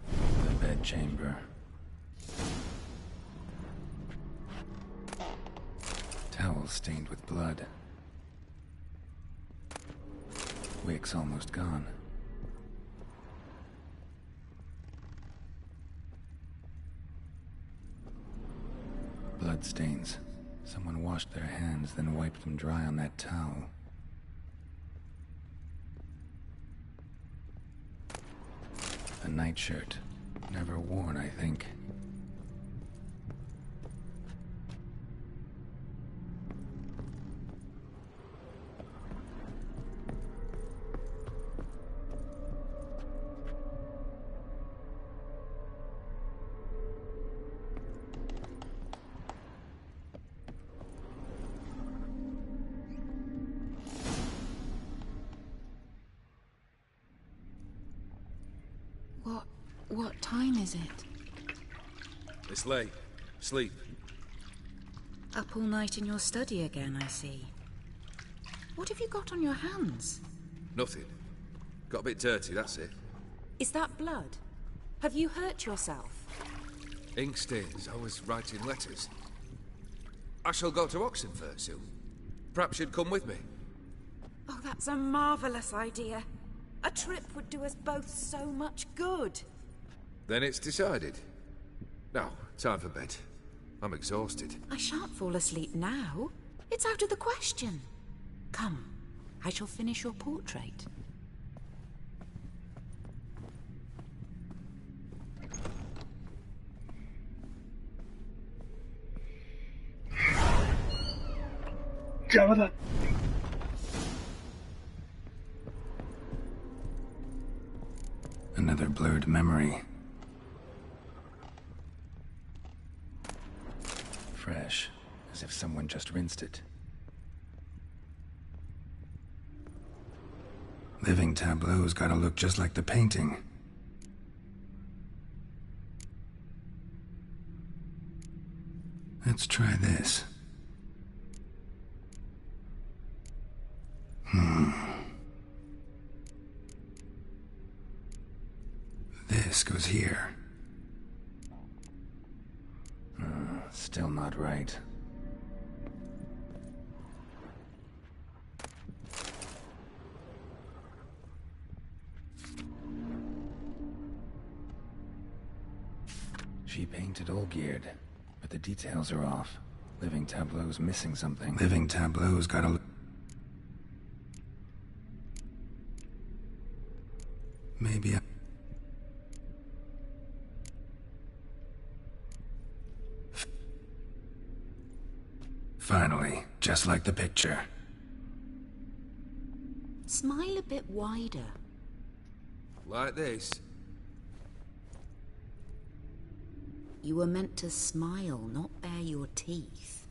The bedchamber. Towel stained with blood. Wick's almost gone. Bloodstains. Someone washed their hands, then wiped them dry on that towel. A nightshirt. Never worn, I think. What time is it? It's late. Sleep. Up all night in your study again, I see. What have you got on your hands? Nothing. Got a bit dirty, that's it. Is that blood? Have you hurt yourself? Ink stains. I was writing letters. I shall go to Oxenfurt soon. Perhaps you'd come with me. Oh, that's a marvellous idea. A trip would do us both so much good. Then it's decided. Now, time for bed. I'm exhausted. I shan't fall asleep now. It's out of the question. Come, I shall finish your portrait. Another blurred memory. Fresh, as if someone just rinsed it. Living tableau's gotta look just like the painting. Let's try this. This goes here. Still not right. She painted Olgierd, but the details are off. Living tableau's missing something. Living tableau's gotta look. Maybe Finally, just like the picture. Smile a bit wider. Like this? You were meant to smile, not bare your teeth.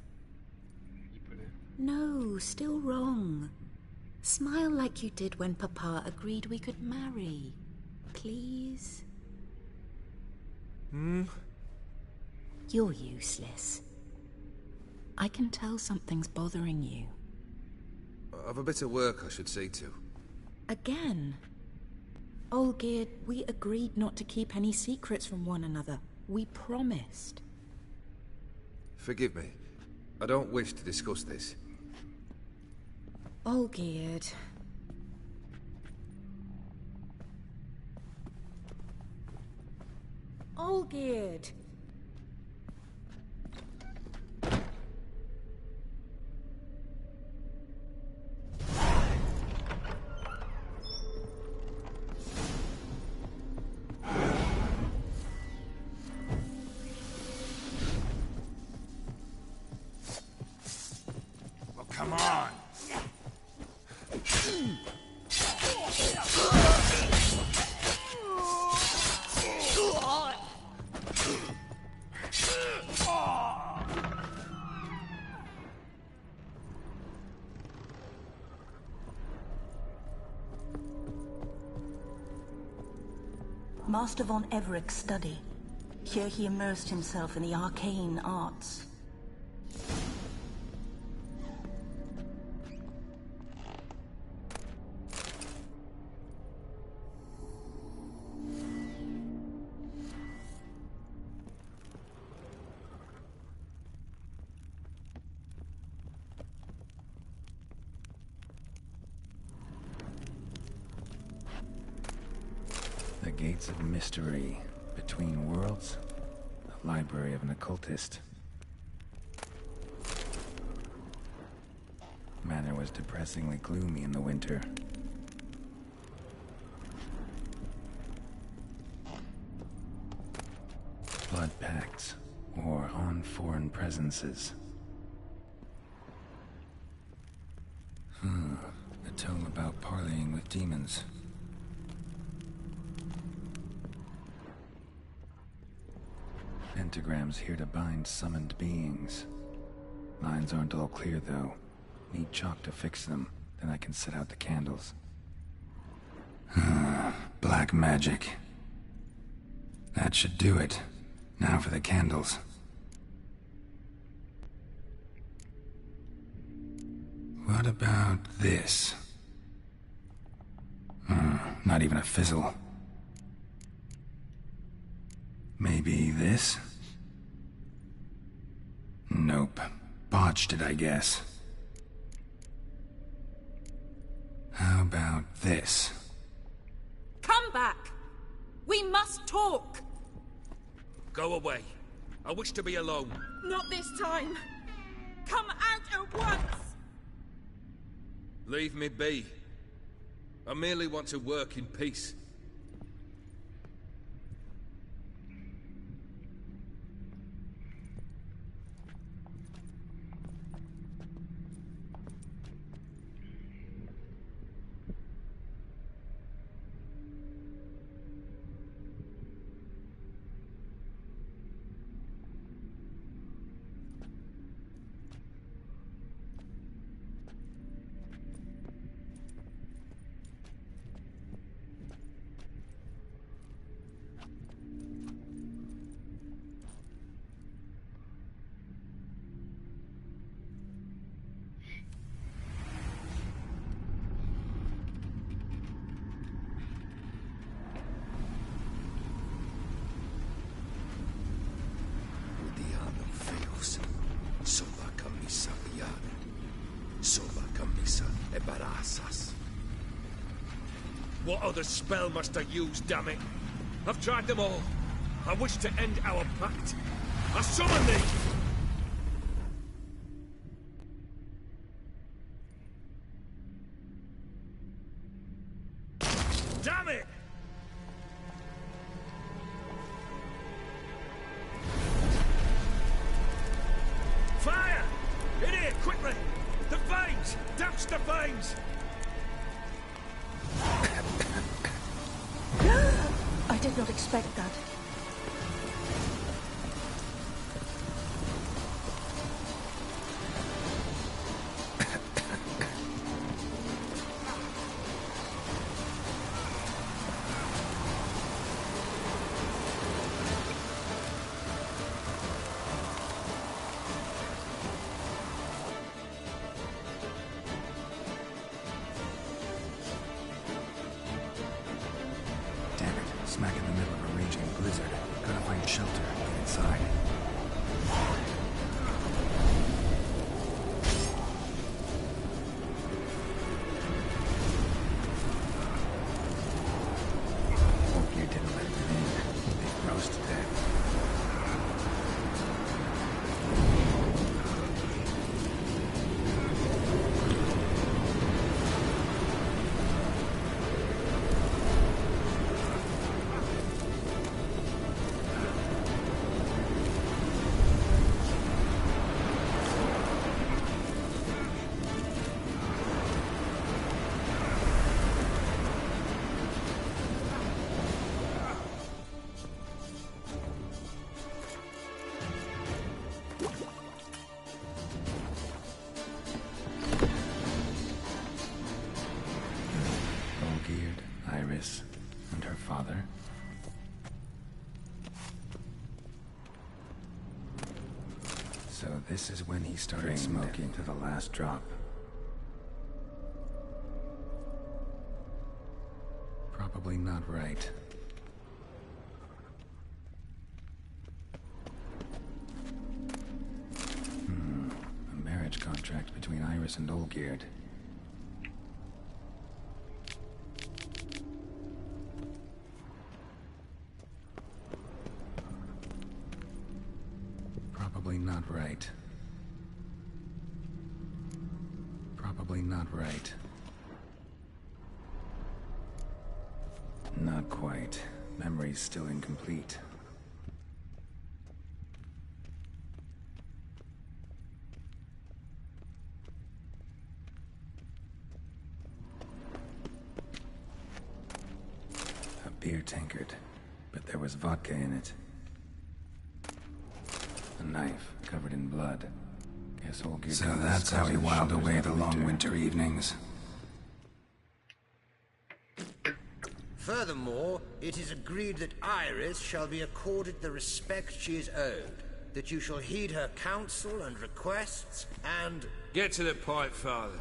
No, still wrong. Smile like you did when Papa agreed we could marry. Please? You're useless. I can tell something's bothering you. I've a bit of work I should see to. Again? Olgierd, we agreed not to keep any secrets from one another. We promised. Forgive me. I don't wish to discuss this. Olgierd. Olgierd. Come on! Master von Evereck's study. Here he immersed himself in the arcane arts. The gates of mystery between worlds. The library of an occultist. Manor was depressingly gloomy in the winter. Blood pacts, or on foreign presences. A tome about parleying with demons. Pentagrams here to bind summoned beings. Lines aren't all clear, though. Need chalk to fix them, then I can set out the candles. Black magic. That should do it. Now for the candles. What about this? Not even a fizzle. Maybe this? Nope. Botched it, I guess. How about this? Come back! We must talk! Go away. I wish to be alone. Not this time! Come out at once! Leave me be. I merely want to work in peace. What other spell must I use, damn it? I've tried them all. I wish to end our pact. I summon thee! Damn it! Fire! In here, quickly! The veins! Douse the veins! I did not expect that. Smack in the middle of a raging blizzard. Gotta find shelter and get inside. Hope you didn't let them in. They froze to death. And her father. So this is when he started smoking to the last drop. Probably not right. A marriage contract between Iris and Olgierd. Probably not right. Probably not right. Not quite. Memory's still incomplete. A beer tankard, but there was vodka in it. A knife covered in blood. Guess Olgierd. So that's how he whiled away the long winter evenings. Furthermore, it is agreed that Iris shall be accorded the respect she is owed, that you shall heed her counsel and requests, and... Get to the point, Father.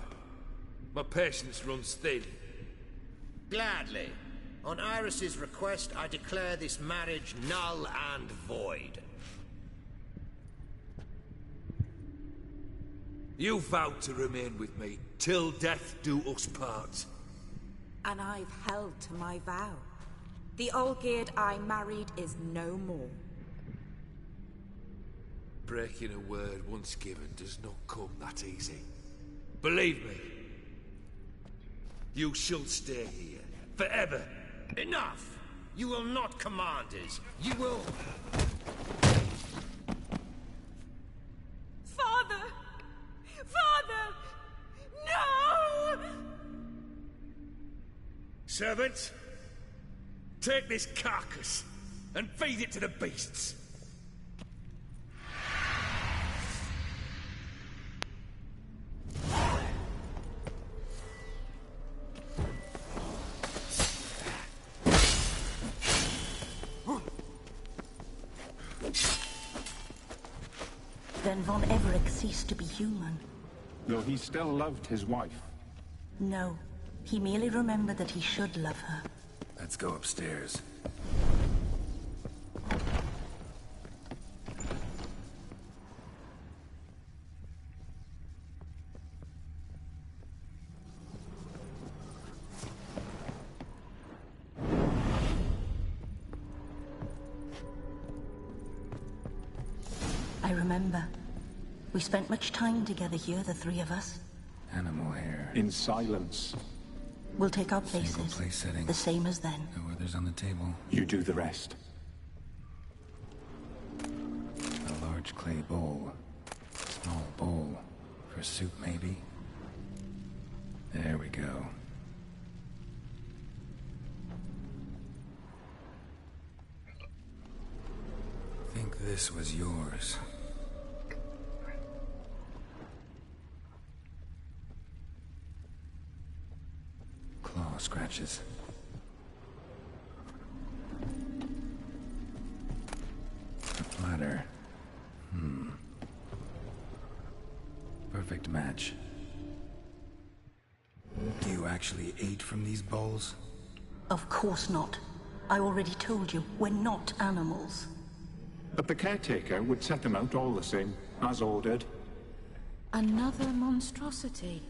My patience runs thin. Gladly. On Iris's request, I declare this marriage null and void. You vowed to remain with me till death do us part. And I've held to my vow. The Olgierd I married is no more. Breaking a word once given does not come that easy. Believe me. You shall stay here, forever. Enough! You will not command us. You will... Father! Father! No! Servants, take this carcass and feed it to the beasts. Then von Everec ceased to be human. Though he still loved his wife. No, he merely remembered that he should love her. Let's go upstairs. I remember. We spent much time together here, the three of us. Animal hair. In silence. We'll take our places. Single place setting. The same as then. No others on the table. You do the rest. A large clay bowl. Small bowl. For soup, maybe? There we go. Think this was yours. Claw scratches. A platter. Perfect match. You actually ate from these bowls? Of course not. I already told you, we're not animals. But the caretaker would set them out all the same, as ordered. Another monstrosity.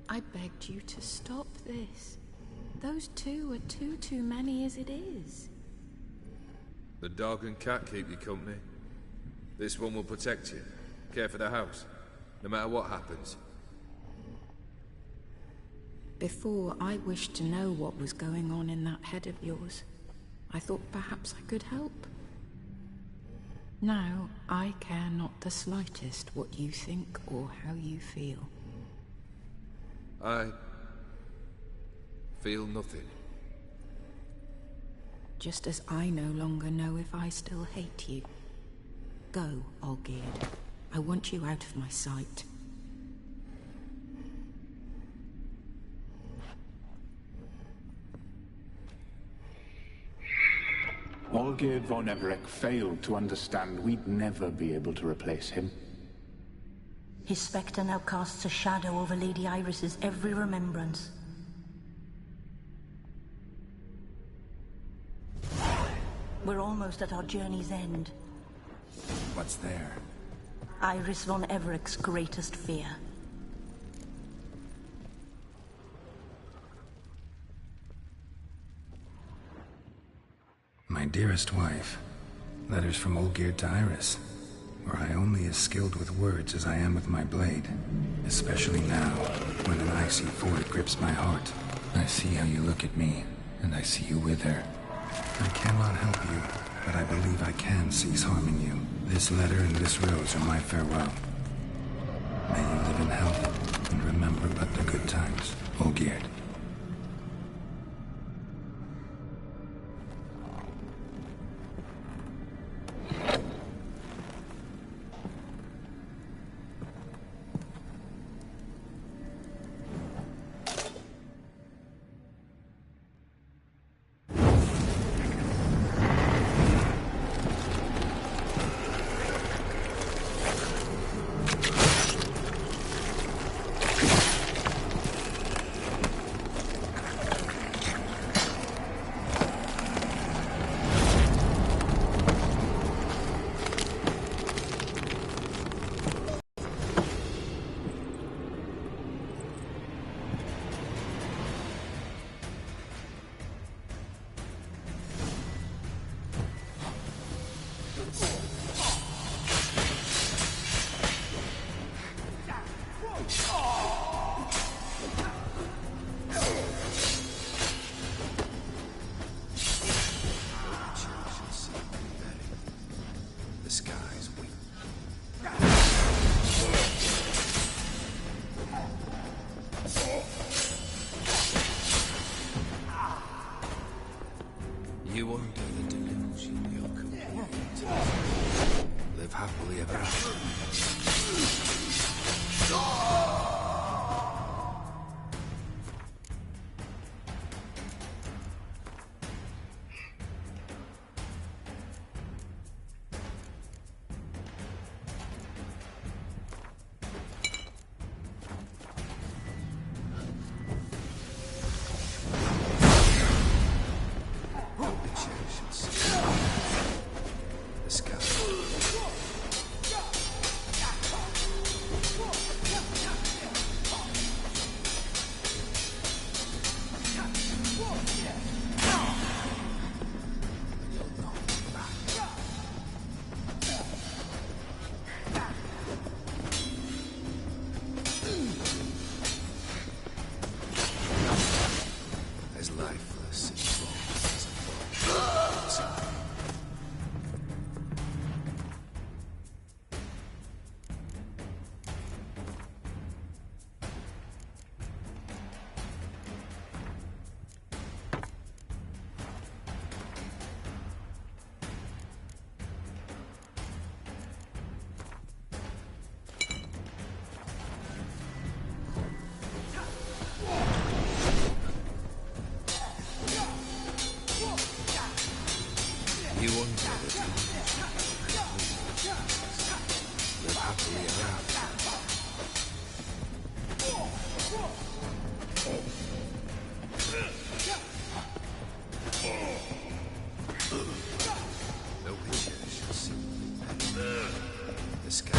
I begged you to stop this. Those two are too many as it is. The dog and cat keep you company. This one will protect you. Care for the house. No matter what happens. Before, I wished to know what was going on in that head of yours. I thought perhaps I could help. Now, I care not the slightest what you think or how you feel. I feel nothing. Just as I no longer know if I still hate you. Go, Olgierd. I want you out of my sight. Olgierd von Everec failed to understand we'd never be able to replace him. His spectre now casts a shadow over Lady Iris's every remembrance. We're almost at our journey's end. What's there? Iris von Everec's greatest fear. My dearest wife. Letters from Olgierd to Iris. Were I only as skilled with words as I am with my blade. Especially now, when an icy void grips my heart. I see how you look at me, and I see you with her. I cannot help you, but I believe I can cease harming you. This letter and this rose are my farewell. May you live in health, and remember but the good times, Olgierd. ever after. You wonder that live happily ever after. No witcher shall see the sky.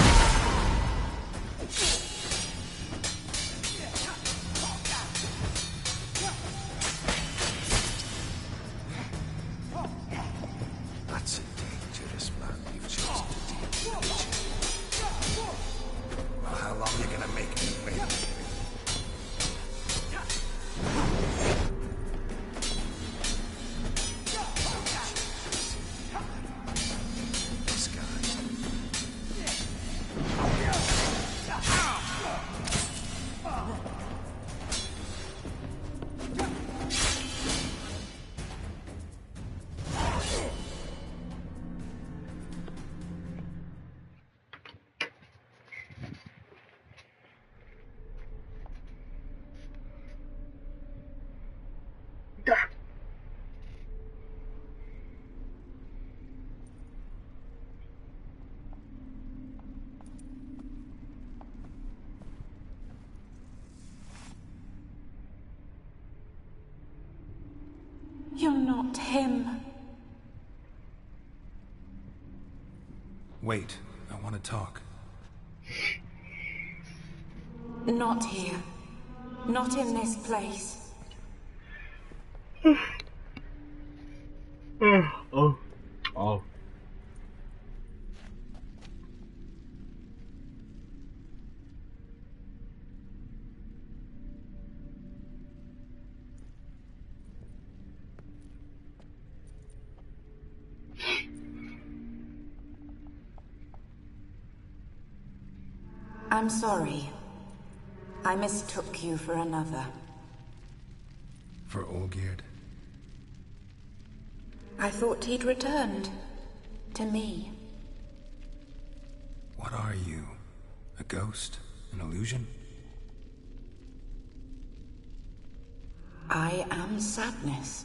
That's a dangerous man you've chosen to deal with. Well, how long are you gonna make me wait? You're not him. Wait, I want to talk. Not here. Not in this place. Oh. I'm sorry. I mistook you for another. For Olgierd? I thought he'd returned. To me. What are you? A ghost? An illusion? I am sadness.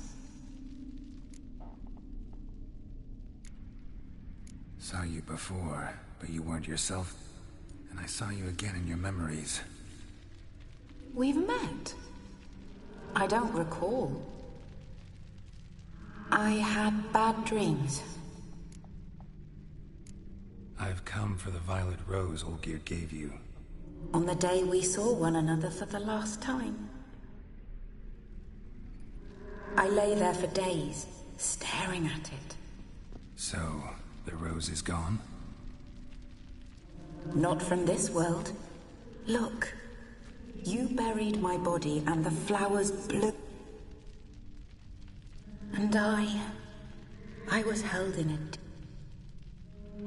Saw you before, but you weren't yourself. And I saw you again in your memories. We've met. I don't recall. I had bad dreams. I've come for the violet rose Olgierd gave you. On the day we saw one another for the last time. I lay there for days, staring at it. So, the rose is gone? Not from this world. Look. You buried my body and the flowers blew. And I was held in it.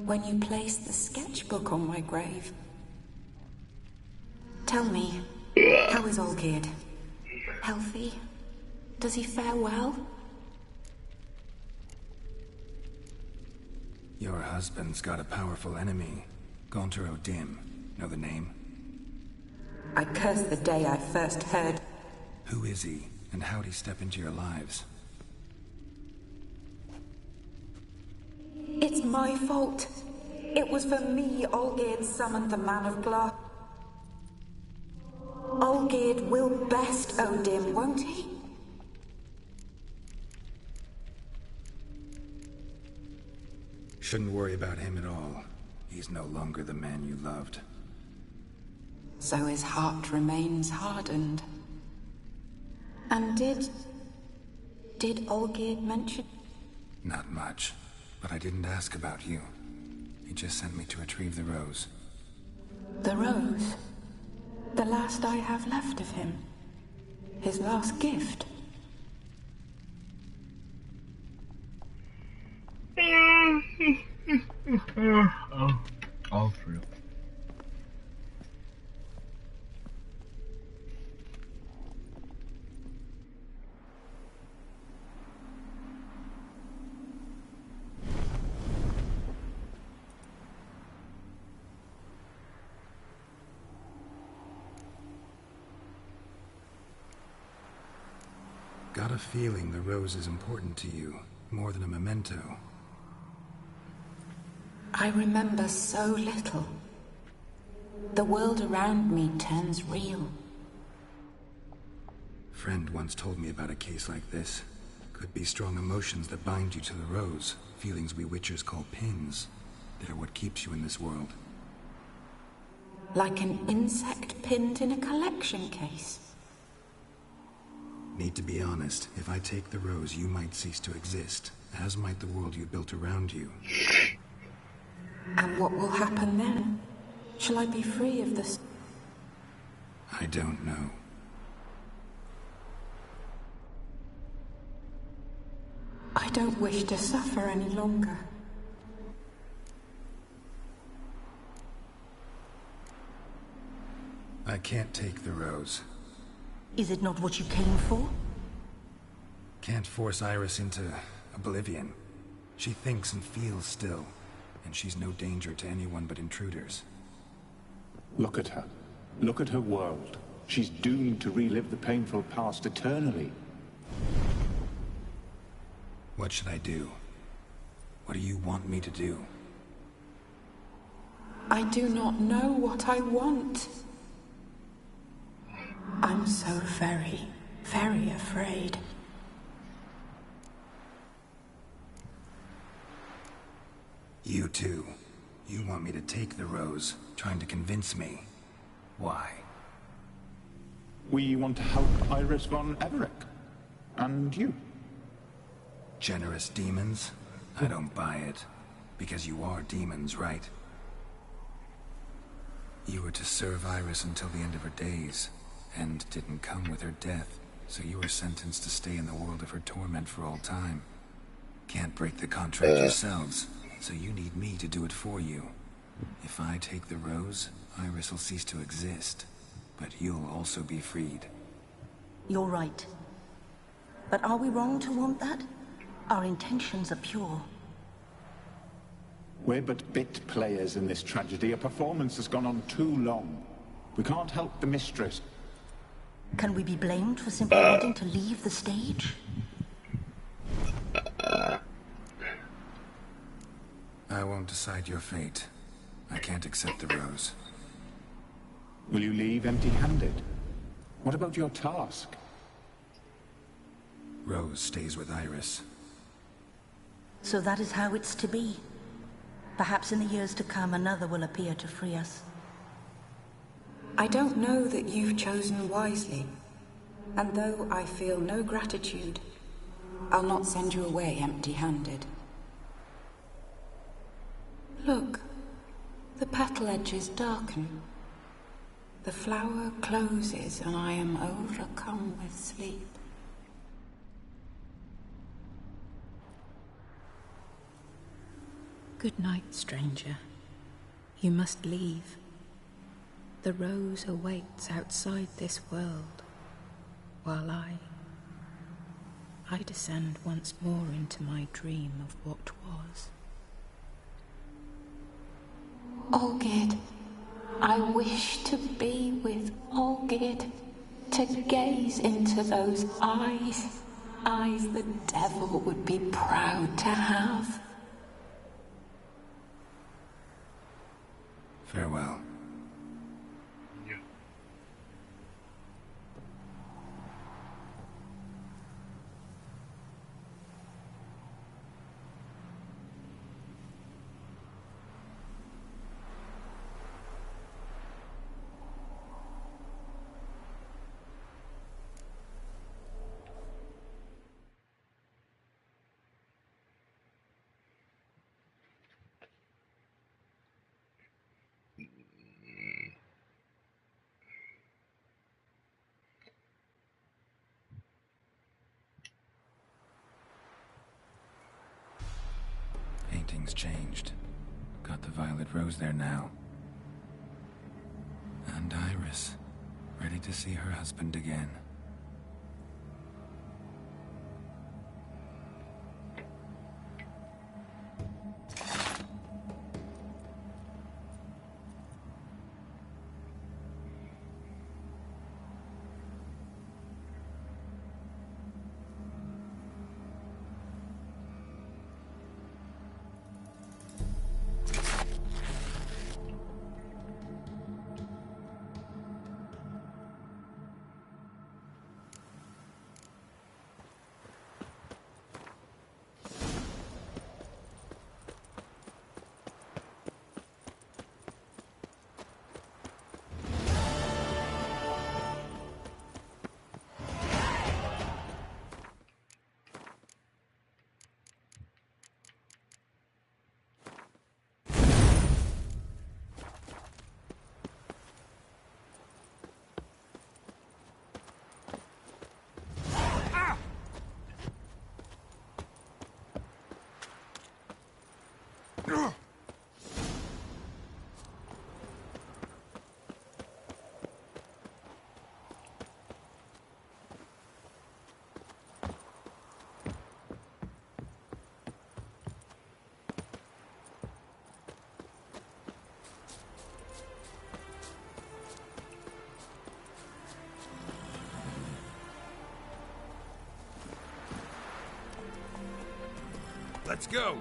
When you placed the sketchbook on my grave. Tell me, how is Olgierd? Healthy? Does he fare well? Your husband's got a powerful enemy. Gaunter O'Dim. Know the name? I curse the day I first heard. Who is he, and how'd he step into your lives? It's my fault. It was for me Olgierd summoned the Man of Glass. Olgierd will best O'Dim, won't he? Shouldn't worry about him at all. He's no longer the man you loved. So his heart remains hardened. And did Olgierd mention? Not much, but I didn't ask about you. He just sent me to retrieve the rose. The rose? The last I have left of him? His last gift? Oh, for real. Got a feeling the rose is important to you, more than a memento. I remember so little. The world around me turns real. Friend once told me about a case like this. Could be strong emotions that bind you to the rose. Feelings we witchers call pins. They're what keeps you in this world. Like an insect pinned in a collection case. Need to be honest, if I take the rose, you might cease to exist, as might the world you built around you. And what will happen then? Shall I be free of this? I don't know. I don't wish to suffer any longer. I can't take the rose. Is it not what you came for? Can't force Iris into oblivion. She thinks and feels still, and she's no danger to anyone but intruders. Look at her. Look at her world. She's doomed to relive the painful past eternally. What should I do? What do you want me to do? I do not know what I want. I'm so very, very afraid. You too. You want me to take the rose, trying to convince me. Why? We want to help Iris von Everec. And you. Generous demons? I don't buy it. Because you are demons, right? You were to serve Iris until the end of her days. End didn't come with her death, so you were sentenced to stay in the world of her torment for all time. Can't break the contract yourselves, so you need me to do it for you. If I take the rose, Iris will cease to exist, but you'll also be freed. You're right. But are we wrong to want that? Our intentions are pure. We're but bit players in this tragedy. A performance has gone on too long. We can't help the mistress. Can we be blamed for simply wanting to leave the stage? I won't decide your fate. I can't accept the rose. Will you leave empty-handed? What about your task? Rose stays with Iris. So that is how it's to be. Perhaps in the years to come, another will appear to free us. I don't know that you've chosen wisely. And though I feel no gratitude, I'll not send you away empty-handed. Look, the petal edges darken. The flower closes and I am overcome with sleep. Good night, stranger. You must leave. The rose awaits outside this world, while I descend once more into my dream of what was. Olgerd. I wish to be with Olgerd, to gaze into those eyes. Eyes the devil would be proud to have. Farewell. Painting's changed. Got the violet rose there now. And Iris, ready to see her husband again. Let's go!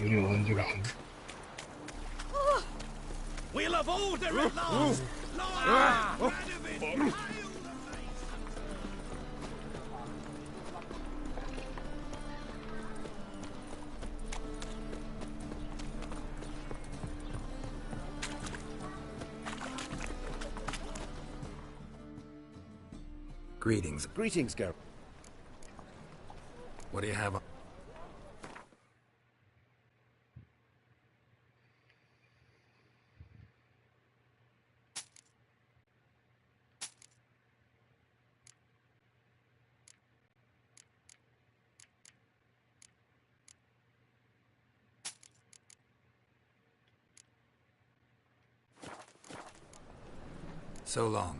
우리 언제 같은? We'll have order at last! Liar! Greetings. Greetings, Geralt. What do you have? So long.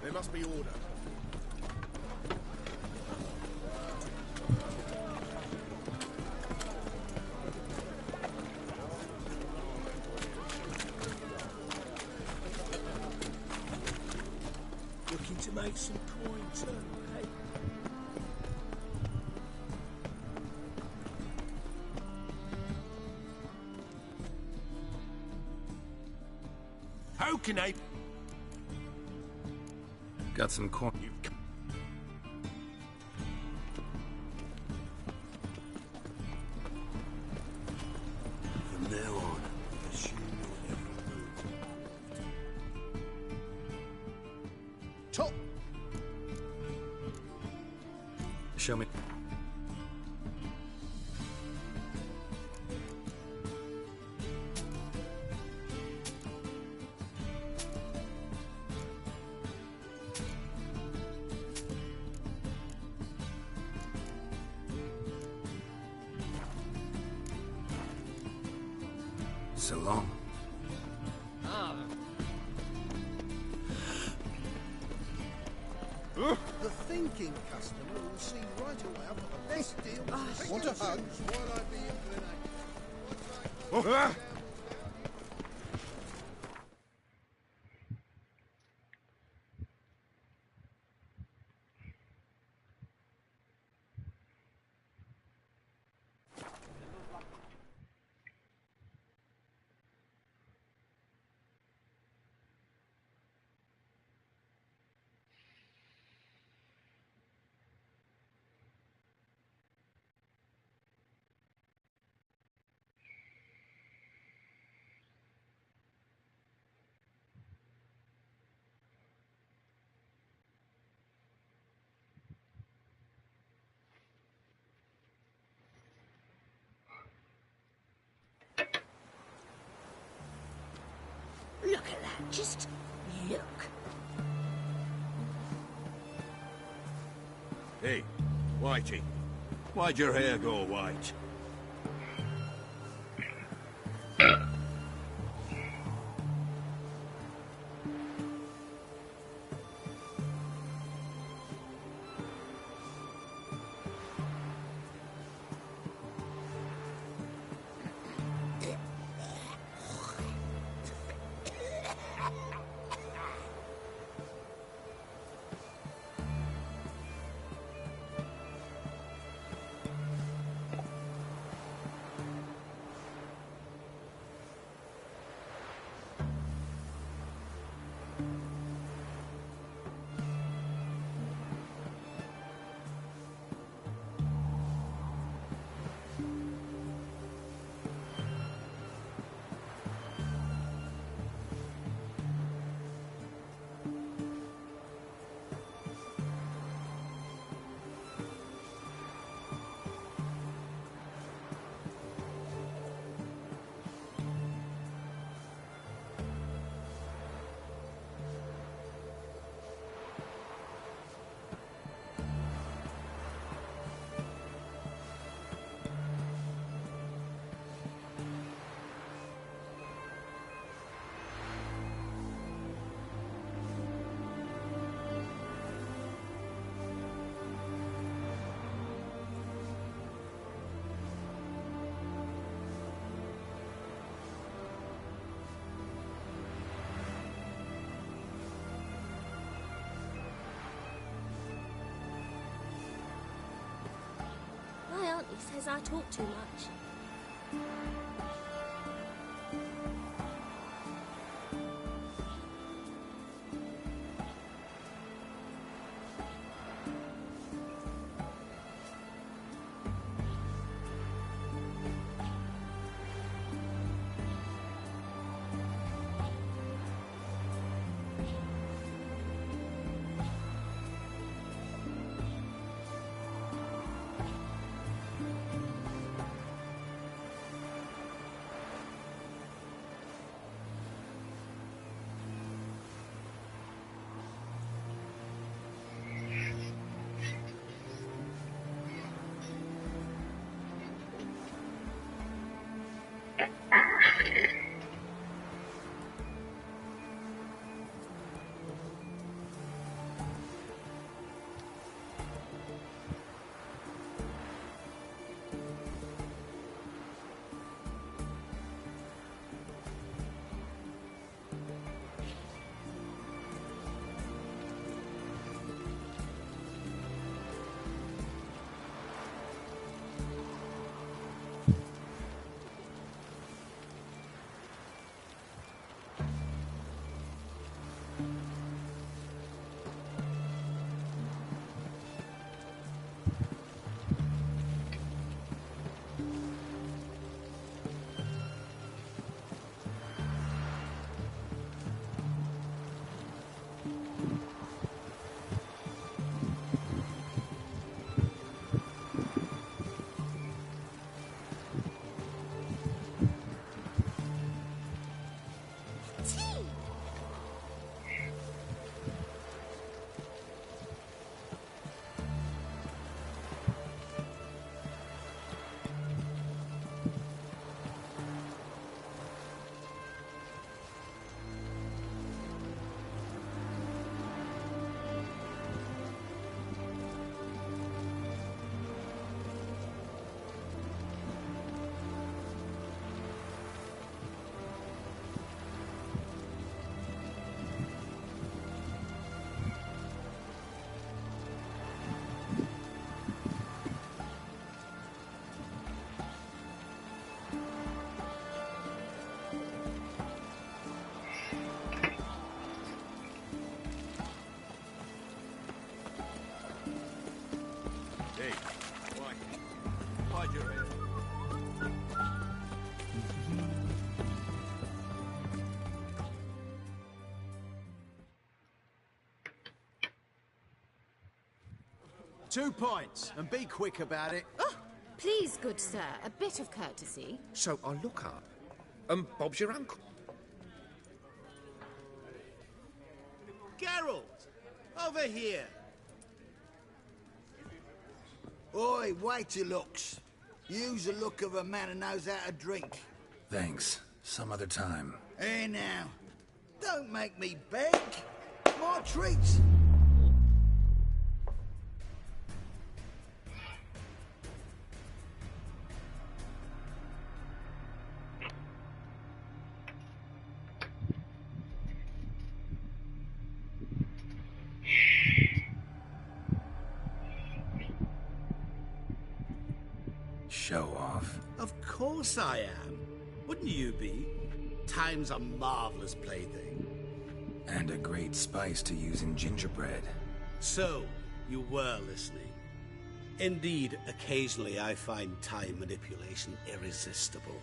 There must be order. Looking to make some coin too, eh? joking, eh? Got some corn. From now on, assume your every move. Top. Show me. So long. The thinking customer will see right away I've got the best deal. Want a hug? While I be inclined. Look at that, just look. Hey, Whitey. Why'd your hair go white? My auntie says I talk too much. 2 points, and be quick about it. Oh, please, good sir, a bit of courtesy. So I look up, and Bob's your uncle. Geralt! Over here! Oi, waiter looks. Use the look of a man who knows how to drink. Thanks. Some other time. Here now. Don't make me beg. My treats. Show off. Of course I am. Wouldn't you be? Time's a marvelous plaything. And a great spice to use in gingerbread. So, you were listening. Indeed, occasionally I find time manipulation irresistible.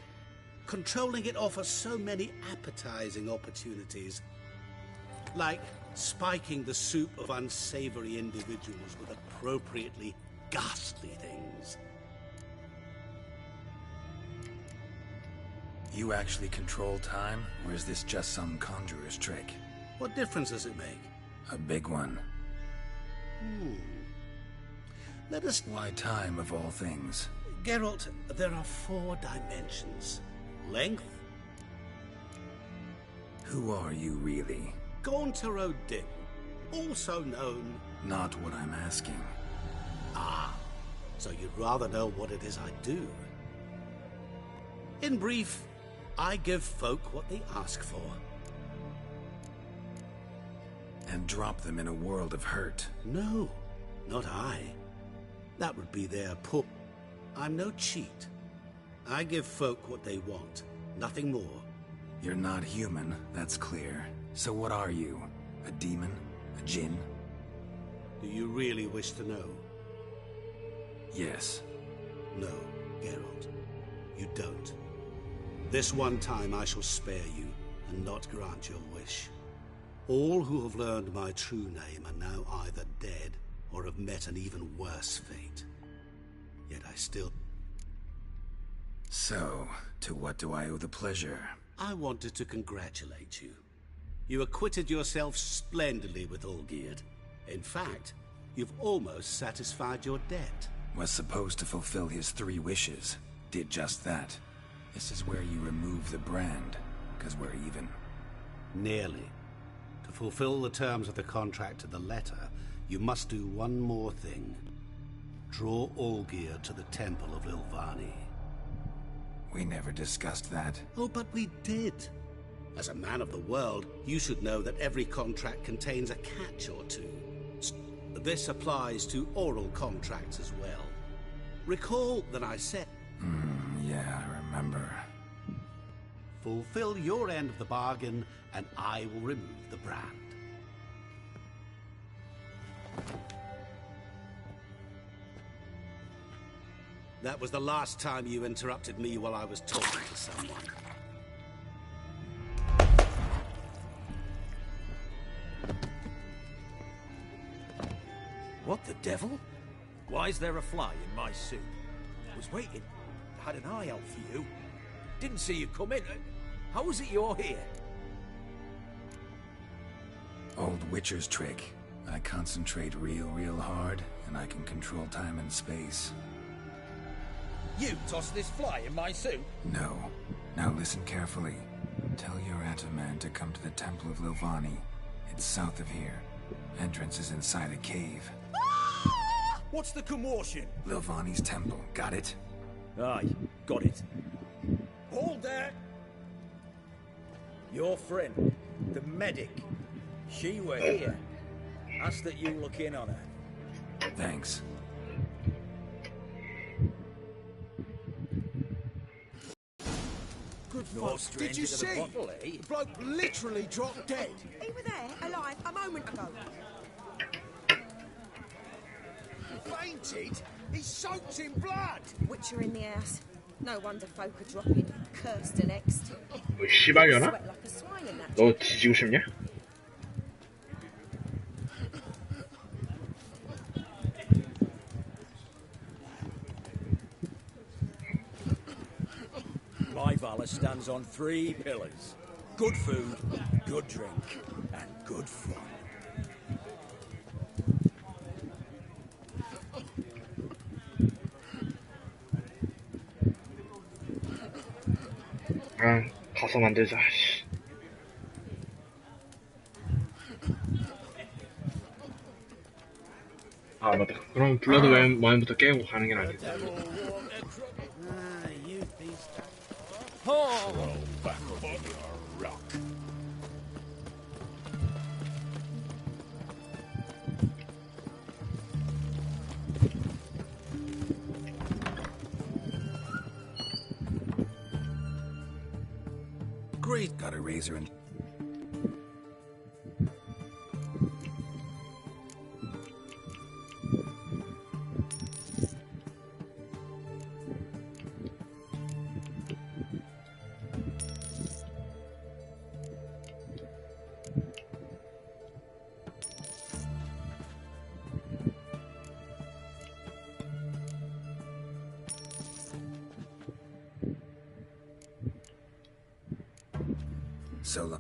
Controlling it offers so many appetizing opportunities. Like spiking the soup of unsavory individuals with appropriately ghastly things. You actually control time, or is this just some conjurer's trick? What difference does it make? A big one. Let us... Why time, of all things? Geralt, there are 4 dimensions. Length. Who are you, really? Gaunter O'Dim, also known... Not what I'm asking. Ah, so you'd rather know what it is I do. In brief, I give folk what they ask for. And drop them in a world of hurt. No, not I. That would be their pup. I'm no cheat. I give folk what they want, nothing more. You're not human, that's clear. So what are you? A demon? A djinn? Do you really wish to know? Yes. No, Geralt. You don't. This one time I shall spare you, and not grant your wish. All who have learned my true name are now either dead, or have met an even worse fate. Yet I still... So, to what do I owe the pleasure? I wanted to congratulate you. You acquitted yourself splendidly with Olgierd. In fact, you've almost satisfied your debt. Was supposed to fulfill his 3 wishes. Did just that. This is where you remove the brand, because we're even. Nearly. To fulfill the terms of the contract to the letter, you must do one more thing. Draw Olgierd to the Temple of Lilvani. We never discussed that. Oh, but we did. As a man of the world, you should know that every contract contains a catch or two. This applies to oral contracts as well. Recall that I said... Yeah, I remember. Fulfill your end of the bargain, and I will remove the brand. That was the last time you interrupted me while I was talking to someone. What the devil? Why is there a fly in my soup? I was waiting. Had an eye out for you. Didn't see you come in. How is it you're here? Old Witcher's trick. I concentrate real hard, and I can control time and space. You tossed this fly in my soup? No. Now listen carefully. Tell your Ataman to come to the Temple of Lilvani. It's south of here. Entrance is inside a cave. What's the commotion? Lilvani's temple. Got it? Aye, got it. Hold there! Your friend, the medic. She were here. Ask that you look in on her. Thanks. Good No fuck. stranger Did you to the see? bottle, eh? The bloke literally dropped dead. He were there, alive, a moment ago. Fainted? He's soaked in blood. Witcher in the house. No wonder folk are dropping. Cursed and next. 뭐 시방이었나? Sweat like a swine in that. 너 뒤지고 싶냐? Valhalla stands on 3 pillars. Good food, good drink, and good fun. 가서 만들자. 씨. 아 맞다. 그럼 블러드 와인부터 깨고 가는 게 나겠다. Great, got a razor and... Solo.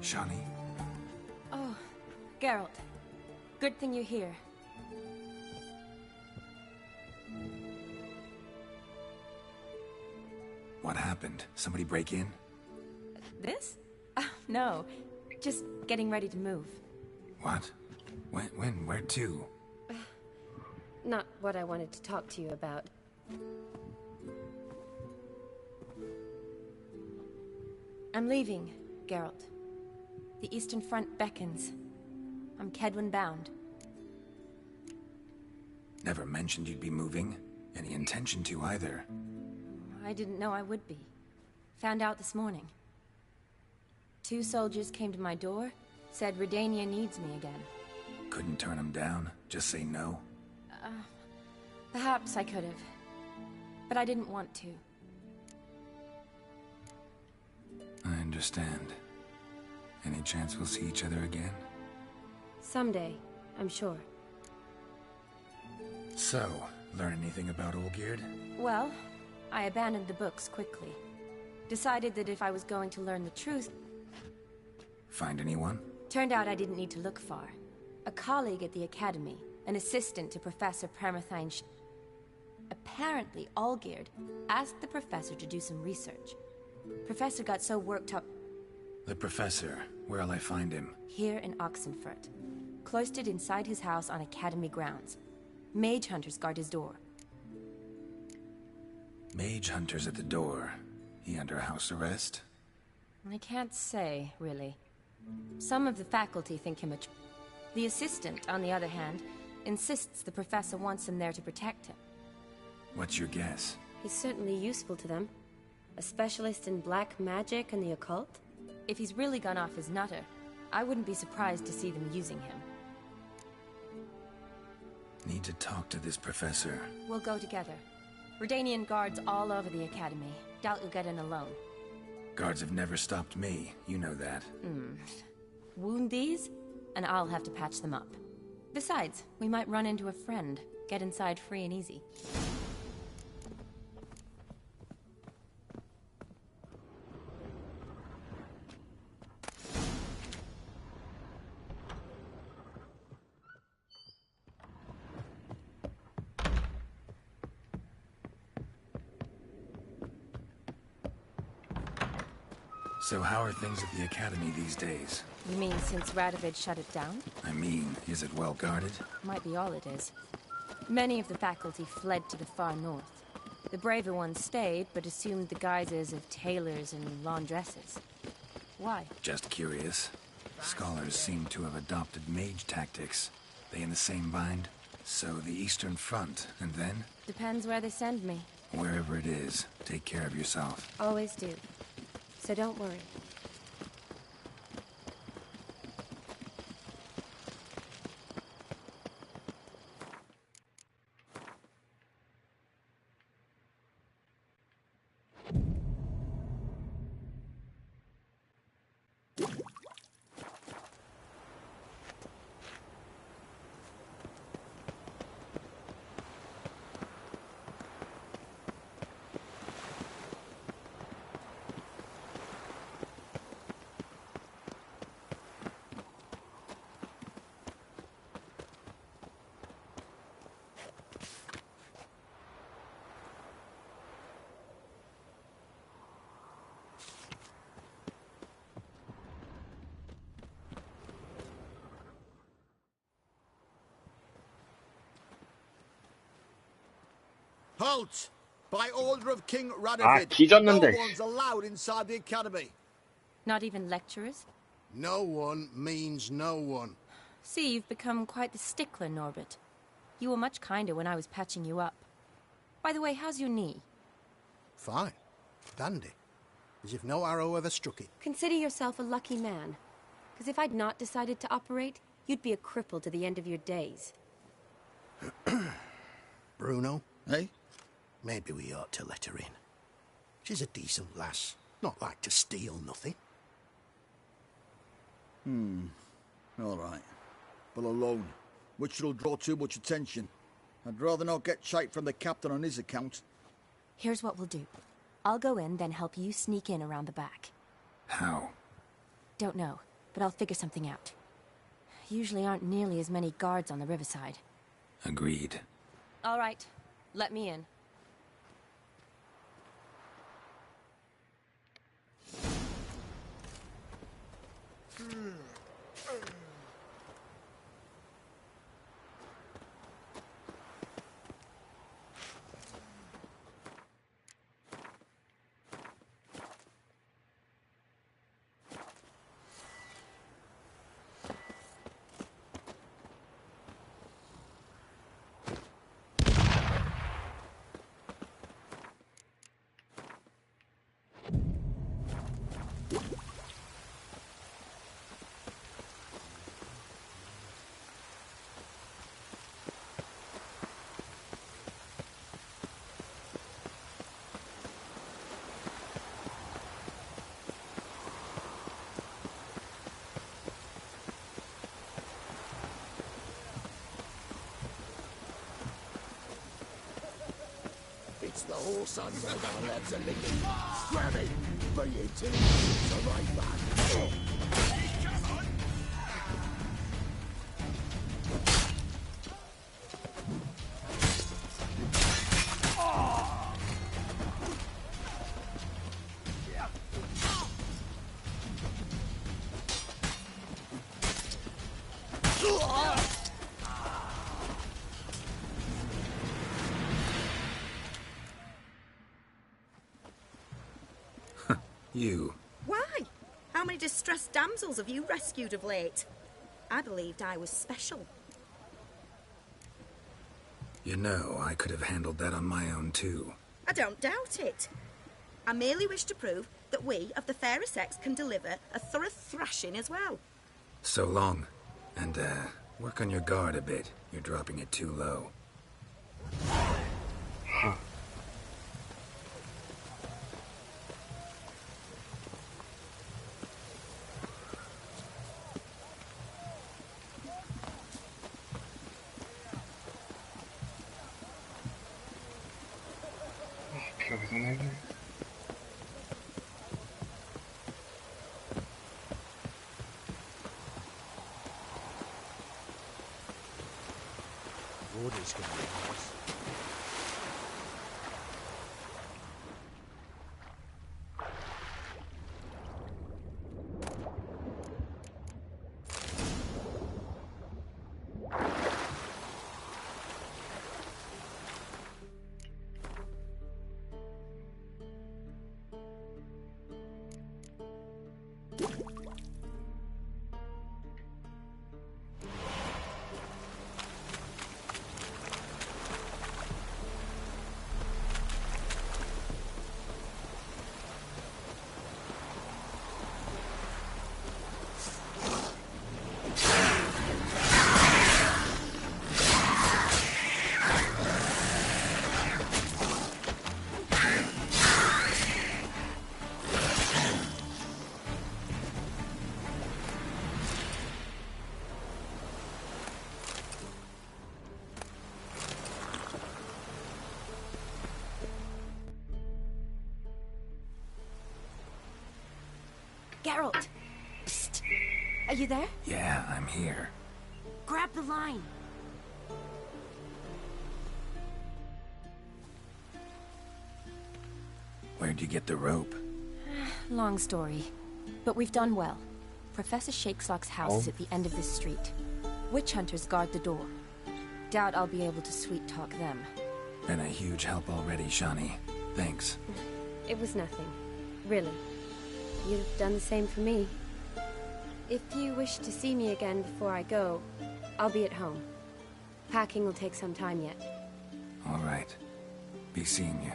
Shani. Oh, Geralt. Good thing you're here. What happened? Somebody break in? This? No. Just getting ready to move. What? When? Where to? Not what I wanted to talk to you about. I'm leaving, Geralt. The Eastern Front beckons. I'm Kedwin bound. Never mentioned you'd be moving. Any intention to either. I didn't know I would be. Found out this morning. 2 soldiers came to my door, said Redania needs me again. Couldn't turn them down? Just say no? Perhaps I could have. But I didn't want to. I understand. Any chance we'll see each other again? Someday, I'm sure. So, learn anything about Olgierd? Well, I abandoned the books quickly. Decided that if I was going to learn the truth... Find anyone? Turned out I didn't need to look far. A colleague at the Academy, an assistant to Professor Permathine. Apparently, Olgierd asked the professor to do some research. Professor got so worked up... The professor. Where'll I find him? Here in Oxenfurt. Cloistered inside his house on Academy grounds. Mage hunters guard his door. Mage Hunter's at the door. He under house arrest? I can't say, really. Some of the faculty think him The assistant, on the other hand, insists the professor wants him there to protect him. What's your guess? He's certainly useful to them. A specialist in black magic and the occult? If he's really gone off his nutter, I wouldn't be surprised to see them using him. Need to talk to this professor. We'll go together. Redanian guards all over the academy. Doubt you'll get in alone. Guards have never stopped me. You know that. Wound these, and I'll have to patch them up. Besides, we might run into a friend. Get inside free and easy. So how are things at the academy these days? You mean since Radovid shut it down? I mean, is it well guarded? Might be all it is. Many of the faculty fled to the far north. The braver ones stayed, but assumed the guises of tailors and laundresses. Why? Just curious. Scholars seem to have adopted mage tactics. They in the same bind? So the Eastern Front, and then? Depends where they send me. Wherever it is, take care of yourself. Always do. So don't worry. Halt! By order of King 아, Radovid, 뒤졌는데. no one's allowed inside the academy. Not even lecturers? No one means no one. See, you've become quite the stickler, Norbert. You were much kinder when I was patching you up. By the way, how's your knee? Fine. Dandy. As if no arrow ever struck it. Consider yourself a lucky man. Because if I'd not decided to operate, you'd be a cripple to the end of your days. Bruno? Eh? Maybe we ought to let her in. She's a decent lass. Not like to steal nothing. All right. But alone, which will draw too much attention. I'd rather not get shite from the captain on his account. Here's what we'll do. I'll go in, then help you sneak in around the back. How? Don't know, but I'll figure something out. Usually aren't nearly as many guards on the riverside. Agreed. All right. Let me in. It's the horse I know our lads are licking. Grab it! For you two, it's a right back. Come on! You. Why? How many distressed damsels have you rescued of late? I believed I was special. You know, I could have handled that on my own, too. I don't doubt it. I merely wish to prove that we of the fairer sex can deliver a thorough thrashing as well. So long. And, work on your guard a bit. You're dropping it too low. Huh. 여기서 나네. Water's gonna be nice. Geralt! Psst! Are you there? Yeah, I'm here. Grab the line! Where'd you get the rope? Long story. But we've done well. Professor Shakesock's house is at the end of this street. Witch hunters guard the door. Doubt I'll be able to sweet-talk them. Been a huge help already, Shani. Thanks. It was nothing. Really. You'd have done the same for me. If you wish to see me again before I go, I'll be at home. Packing will take some time yet. All right. Be seeing you.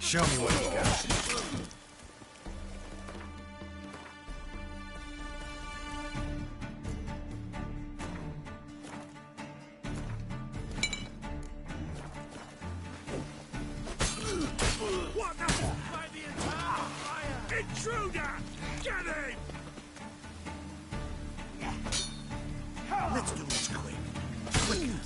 Show me what you got. What the? By the entire fire! Intruder! Get him! Let's do this quick. Quicker.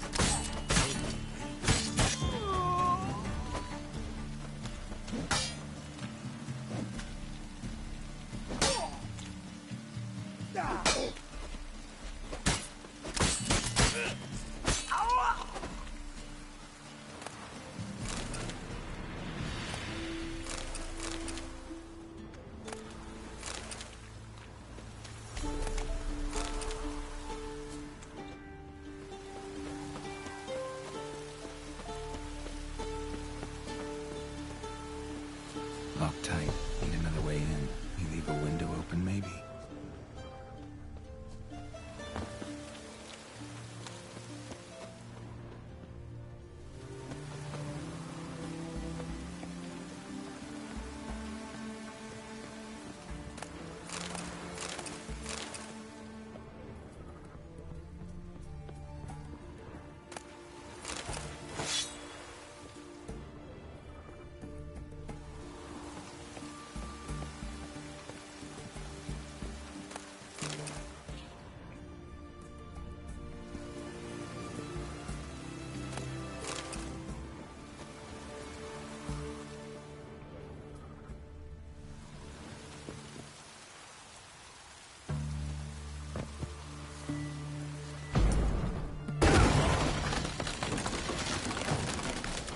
Lock tight. Need another way in. You leave a window open, maybe?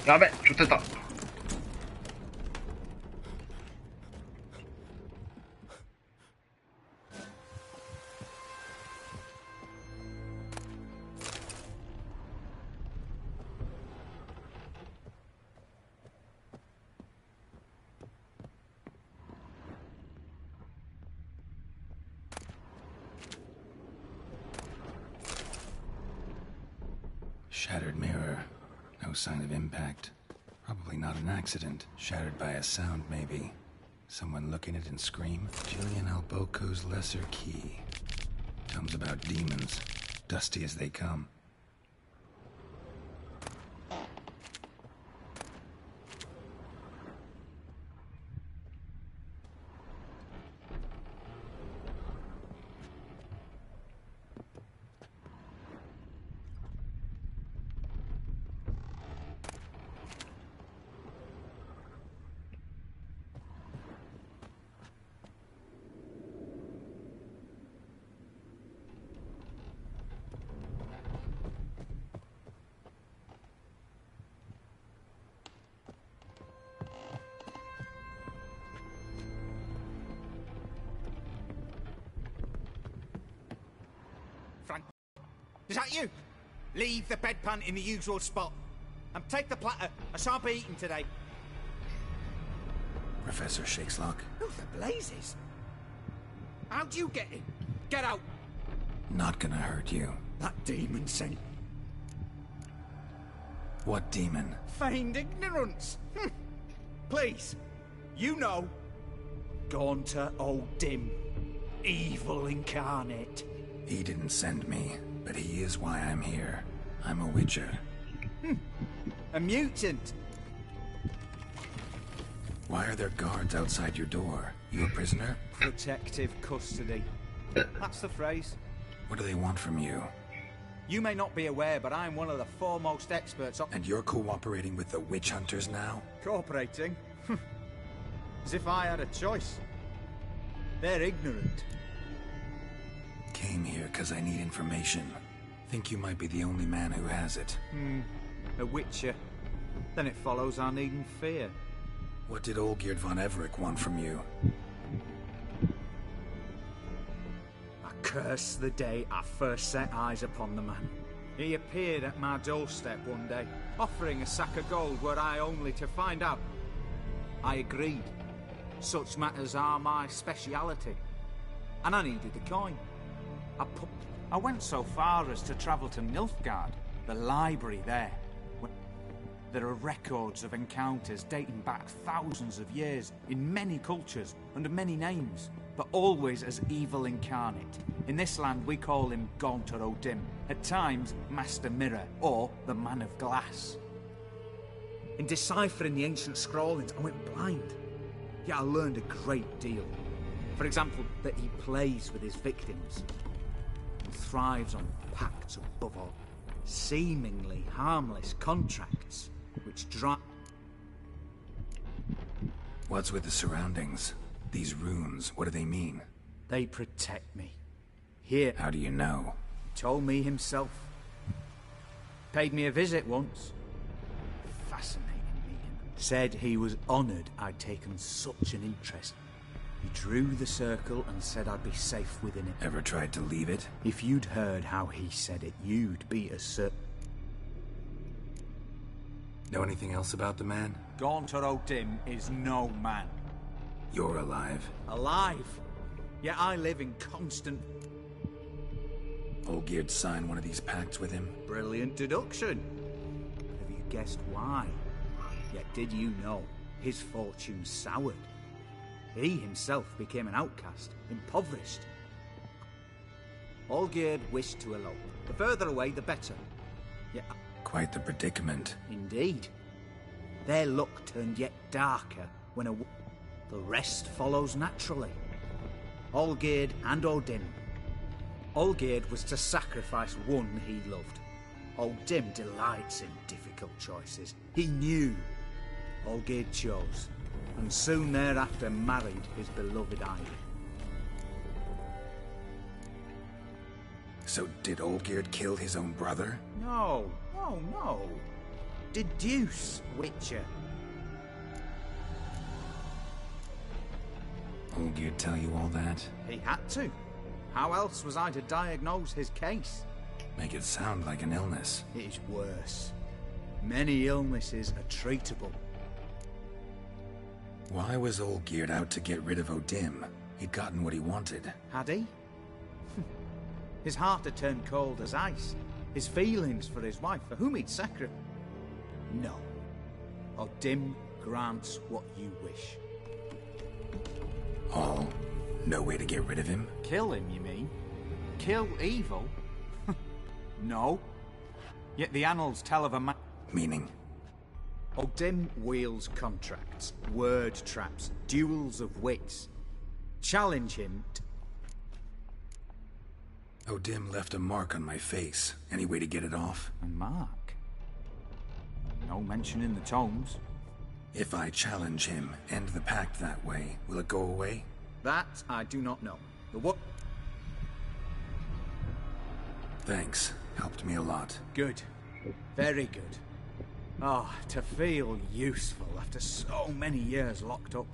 야배! 좋됐다. Shattered mirror. No sign of impact. Probably not an accident. Shattered by a sound, maybe. Someone look in it and scream. Gillian Alboco's lesser key. Tomes about demons. Dusty as they come. Is that you? Leave the bedpan in the usual spot. And take the platter. I shan't be eating today. Professor Shakeslock. Who the blazes? How'd you get in? Get out! Not gonna hurt you. That demon sent. What demon? Feigned ignorance. Please. You know. Gaunter O'Dim. Evil incarnate. He didn't send me. But he is why I'm here. I'm a witcher. A mutant. Why are there guards outside your door? You a prisoner? Protective custody. That's the phrase. What do they want from you? You may not be aware, but I'm one of the foremost experts on... And you're cooperating with the witch hunters now? Cooperating? As if I had a choice. They're ignorant. Came here because I need information. Think you might be the only man who has it. A witcher. Then it follows our needn't fear. What did Olgierd von Everec want from you? I curse the day I first set eyes upon the man. He appeared at my doorstep one day, offering a sack of gold were I only to find out. I agreed. Such matters are my speciality. And I needed the coin. I went so far as to travel to Nilfgaard, the library there. There are records of encounters dating back thousands of years, in many cultures, under many names, but always as evil incarnate. In this land we call him Gaunter O'Dim, at times Master Mirror, or the Man of Glass. In deciphering the ancient scrawlings, I went blind. Yet I learned a great deal. For example, that he plays with his victims. Thrives on pacts above all, seemingly harmless contracts which drive. What's with the surroundings? These runes, what do they mean? They protect me. Here. How do you know? He told me himself. Paid me a visit once. Fascinating meeting. Said he was honoured I'd taken such an interest. He drew the circle and said I'd be safe within it. Ever tried to leave it? If you'd heard how he said it, you'd be as certain. Know anything else about the man? Gaunter O'Dim is no man. You're alive. Alive? Yet I live in constant... Olgierd signed one of these pacts with him? Brilliant deduction. Have you guessed why? Yet did you know his fortune soured? He himself became an outcast, impoverished. Olgierd wished to elope. The further away, the better. Yet... Quite the predicament. Indeed. Their luck turned yet darker when the rest follows naturally. Olgierd and O'Dim. Olgierd was to sacrifice one he loved. O'Dim delights in difficult choices. He knew. Olgierd chose. And soon thereafter married his beloved Ivy. So did Olgierd kill his own brother? No. Deduce, Witcher. Olgierd tell you all that? He had to. How else was I to diagnose his case? Make it sound like an illness. It is worse. Many illnesses are treatable. Why was Olgierd out to get rid of O'Dim? He'd gotten what he wanted. Had he? His heart had turned cold as ice. his feelings for his wife, for whom he'd sacrificed. No. O'Dim grants what you wish. All? No way to get rid of him? Kill him, you mean? Kill evil? No. Yet the annals tell of a man... Meaning? O'Dim wields contracts, word traps, duels of wits. Challenge him O'Dim left a mark on my face. Any way to get it off? A mark? No mention in the tomes. If I challenge him, end the pact that way, will it go away? That I do not know. But what... Thanks. Helped me a lot. Good. Very good. Oh, to feel useful after so many years locked up.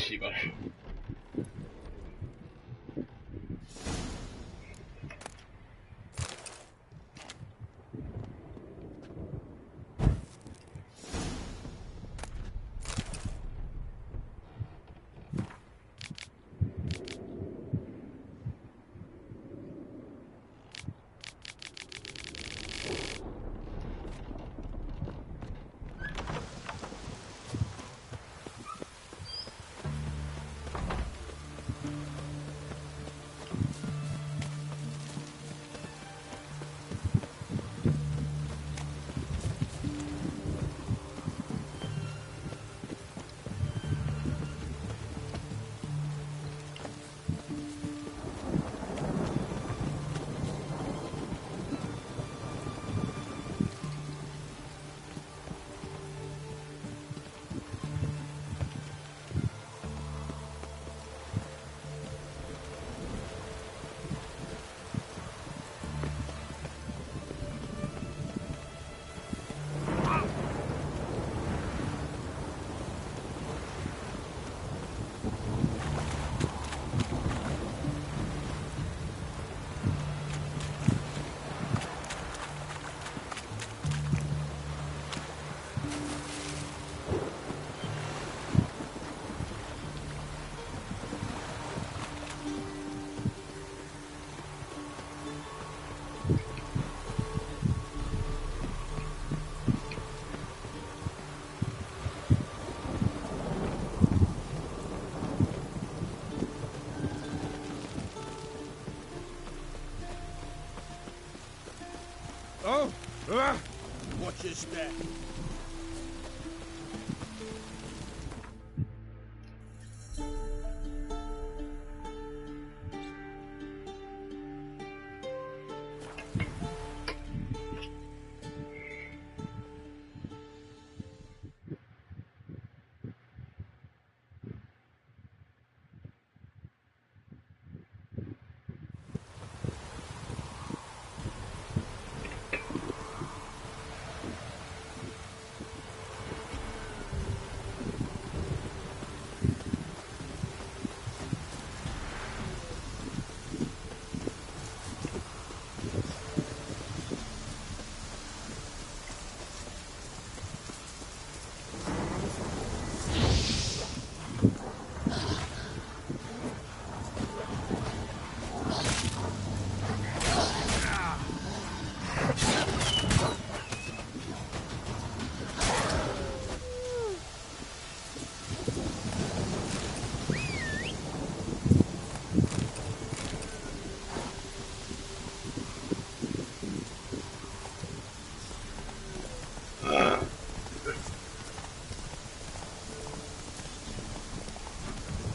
씨발. Oh! Watch your step.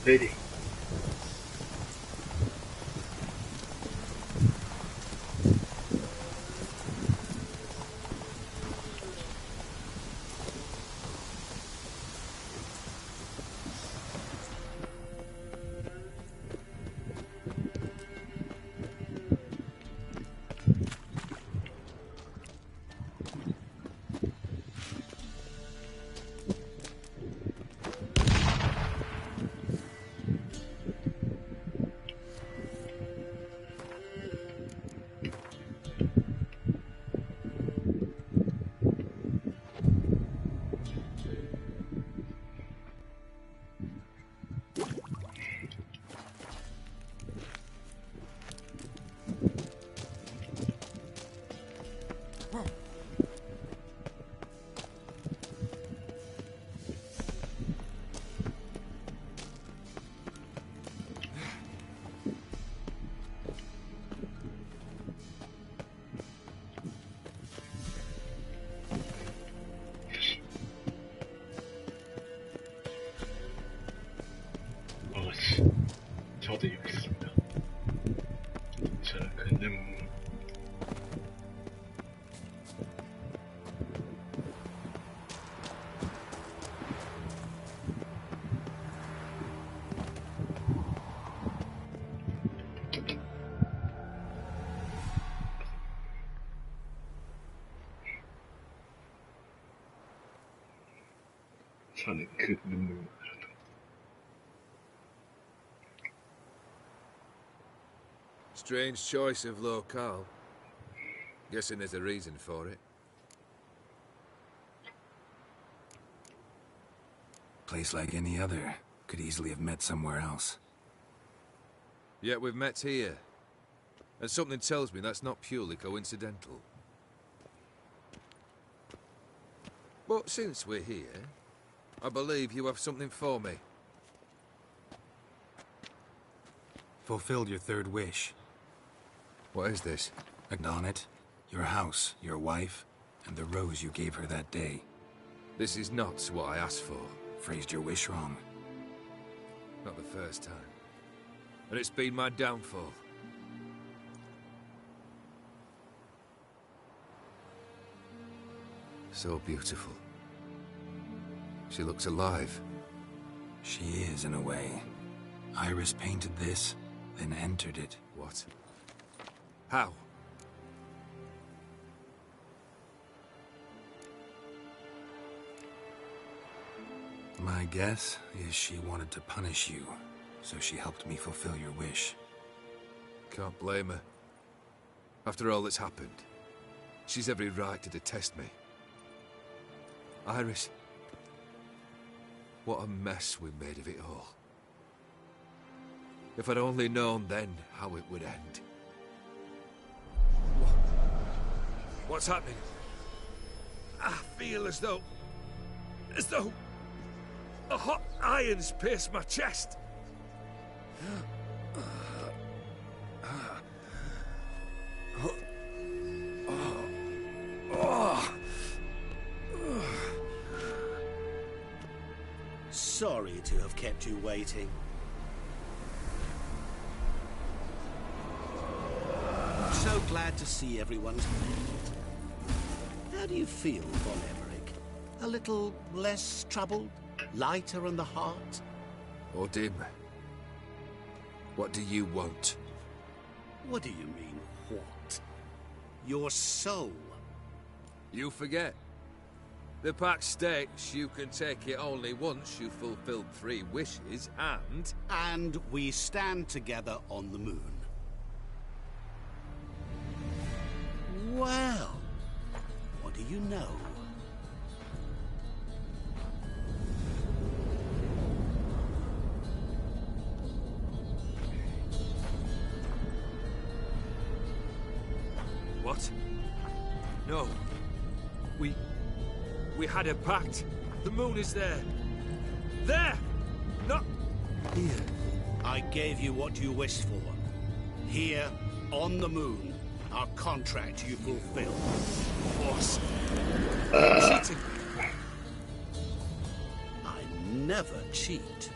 Ready. 차는 그 눈물. Strange choice of locale. Guessing there's a reason for it. Place like any other. Could easily have met somewhere else. Yet we've met here. And something tells me that's not purely coincidental. But since we're here, I believe you have something for me. Fulfilled your third wish. What is this? On it, your house, your wife, and the rose you gave her that day. This is not what I asked for. Phrased your wish wrong. Not the first time. And it's been my downfall. So beautiful. She looks alive. She is, in a way. Iris painted this, then entered it. What? How? My guess is she wanted to punish you, so she helped me fulfill your wish. Can't blame her. After all that's happened, she's every right to detest me. Iris, what a mess we made of it all. If I'd only known then how it would end. What's happening? I feel as though a hot iron's pierced my chest. Sorry to have kept you waiting. So glad to see everyone's made. How do you feel, Von Emmerich? A little less troubled? Lighter on the heart? Or dim? What do you want? What do you mean, what? Your soul. You forget. The pact states you can take it only once you've fulfilled 3 wishes, and... And we stand together on the moon. Well, what do you know? What? No. We had a pact. The moon is there. There! Not here. I gave you what you wished for. Here, on the moon, our contract you fulfilled. Boss. Cheating. I never cheat.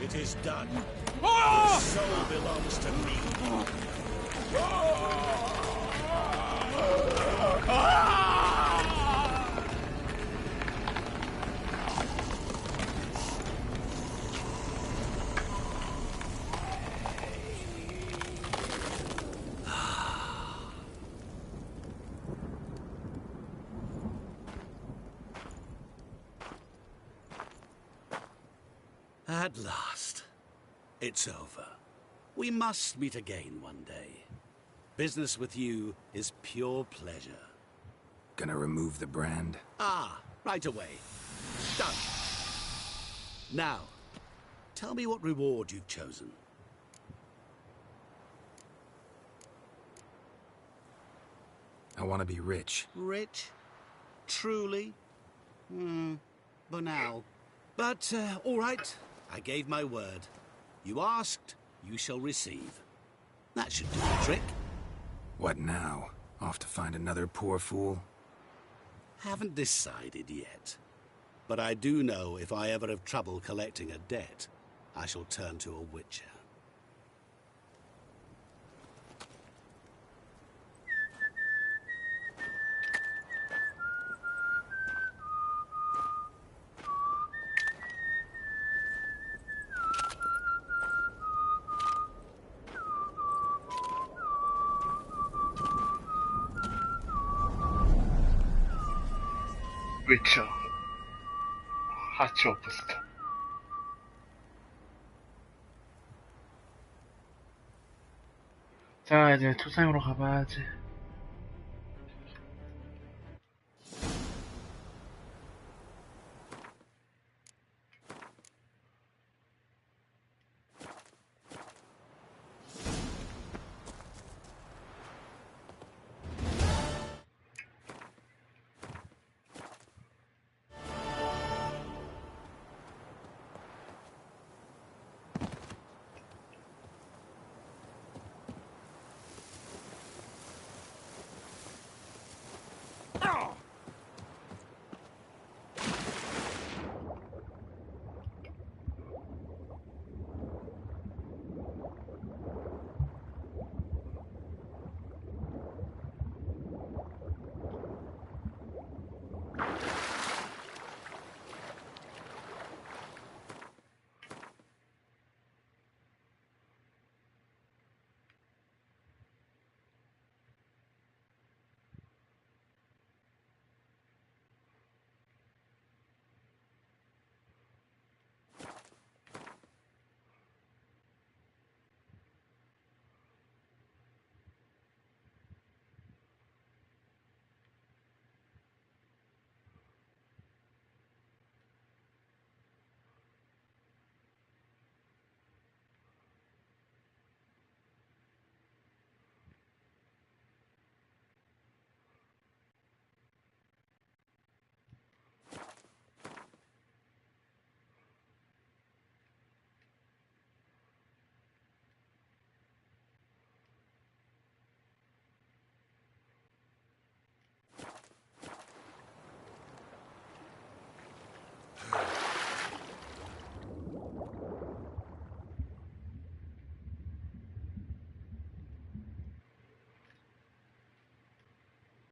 It is done. Your soul belongs to me. At last. It's over. We must meet again one day. Business with you is pure pleasure. Gonna remove the brand? Ah, right away. Done. Now, tell me what reward you've chosen. I want to be rich. Rich? Truly? Banal. But, all right. I gave my word. You asked, you shall receive. That should do the trick. What now? Off to find another poor fool? Haven't decided yet. But I do know if I ever have trouble collecting a debt, I shall turn to a witcher. 위쳐 하츠 오프스타. 자, 이제 투상으로 가봐야지.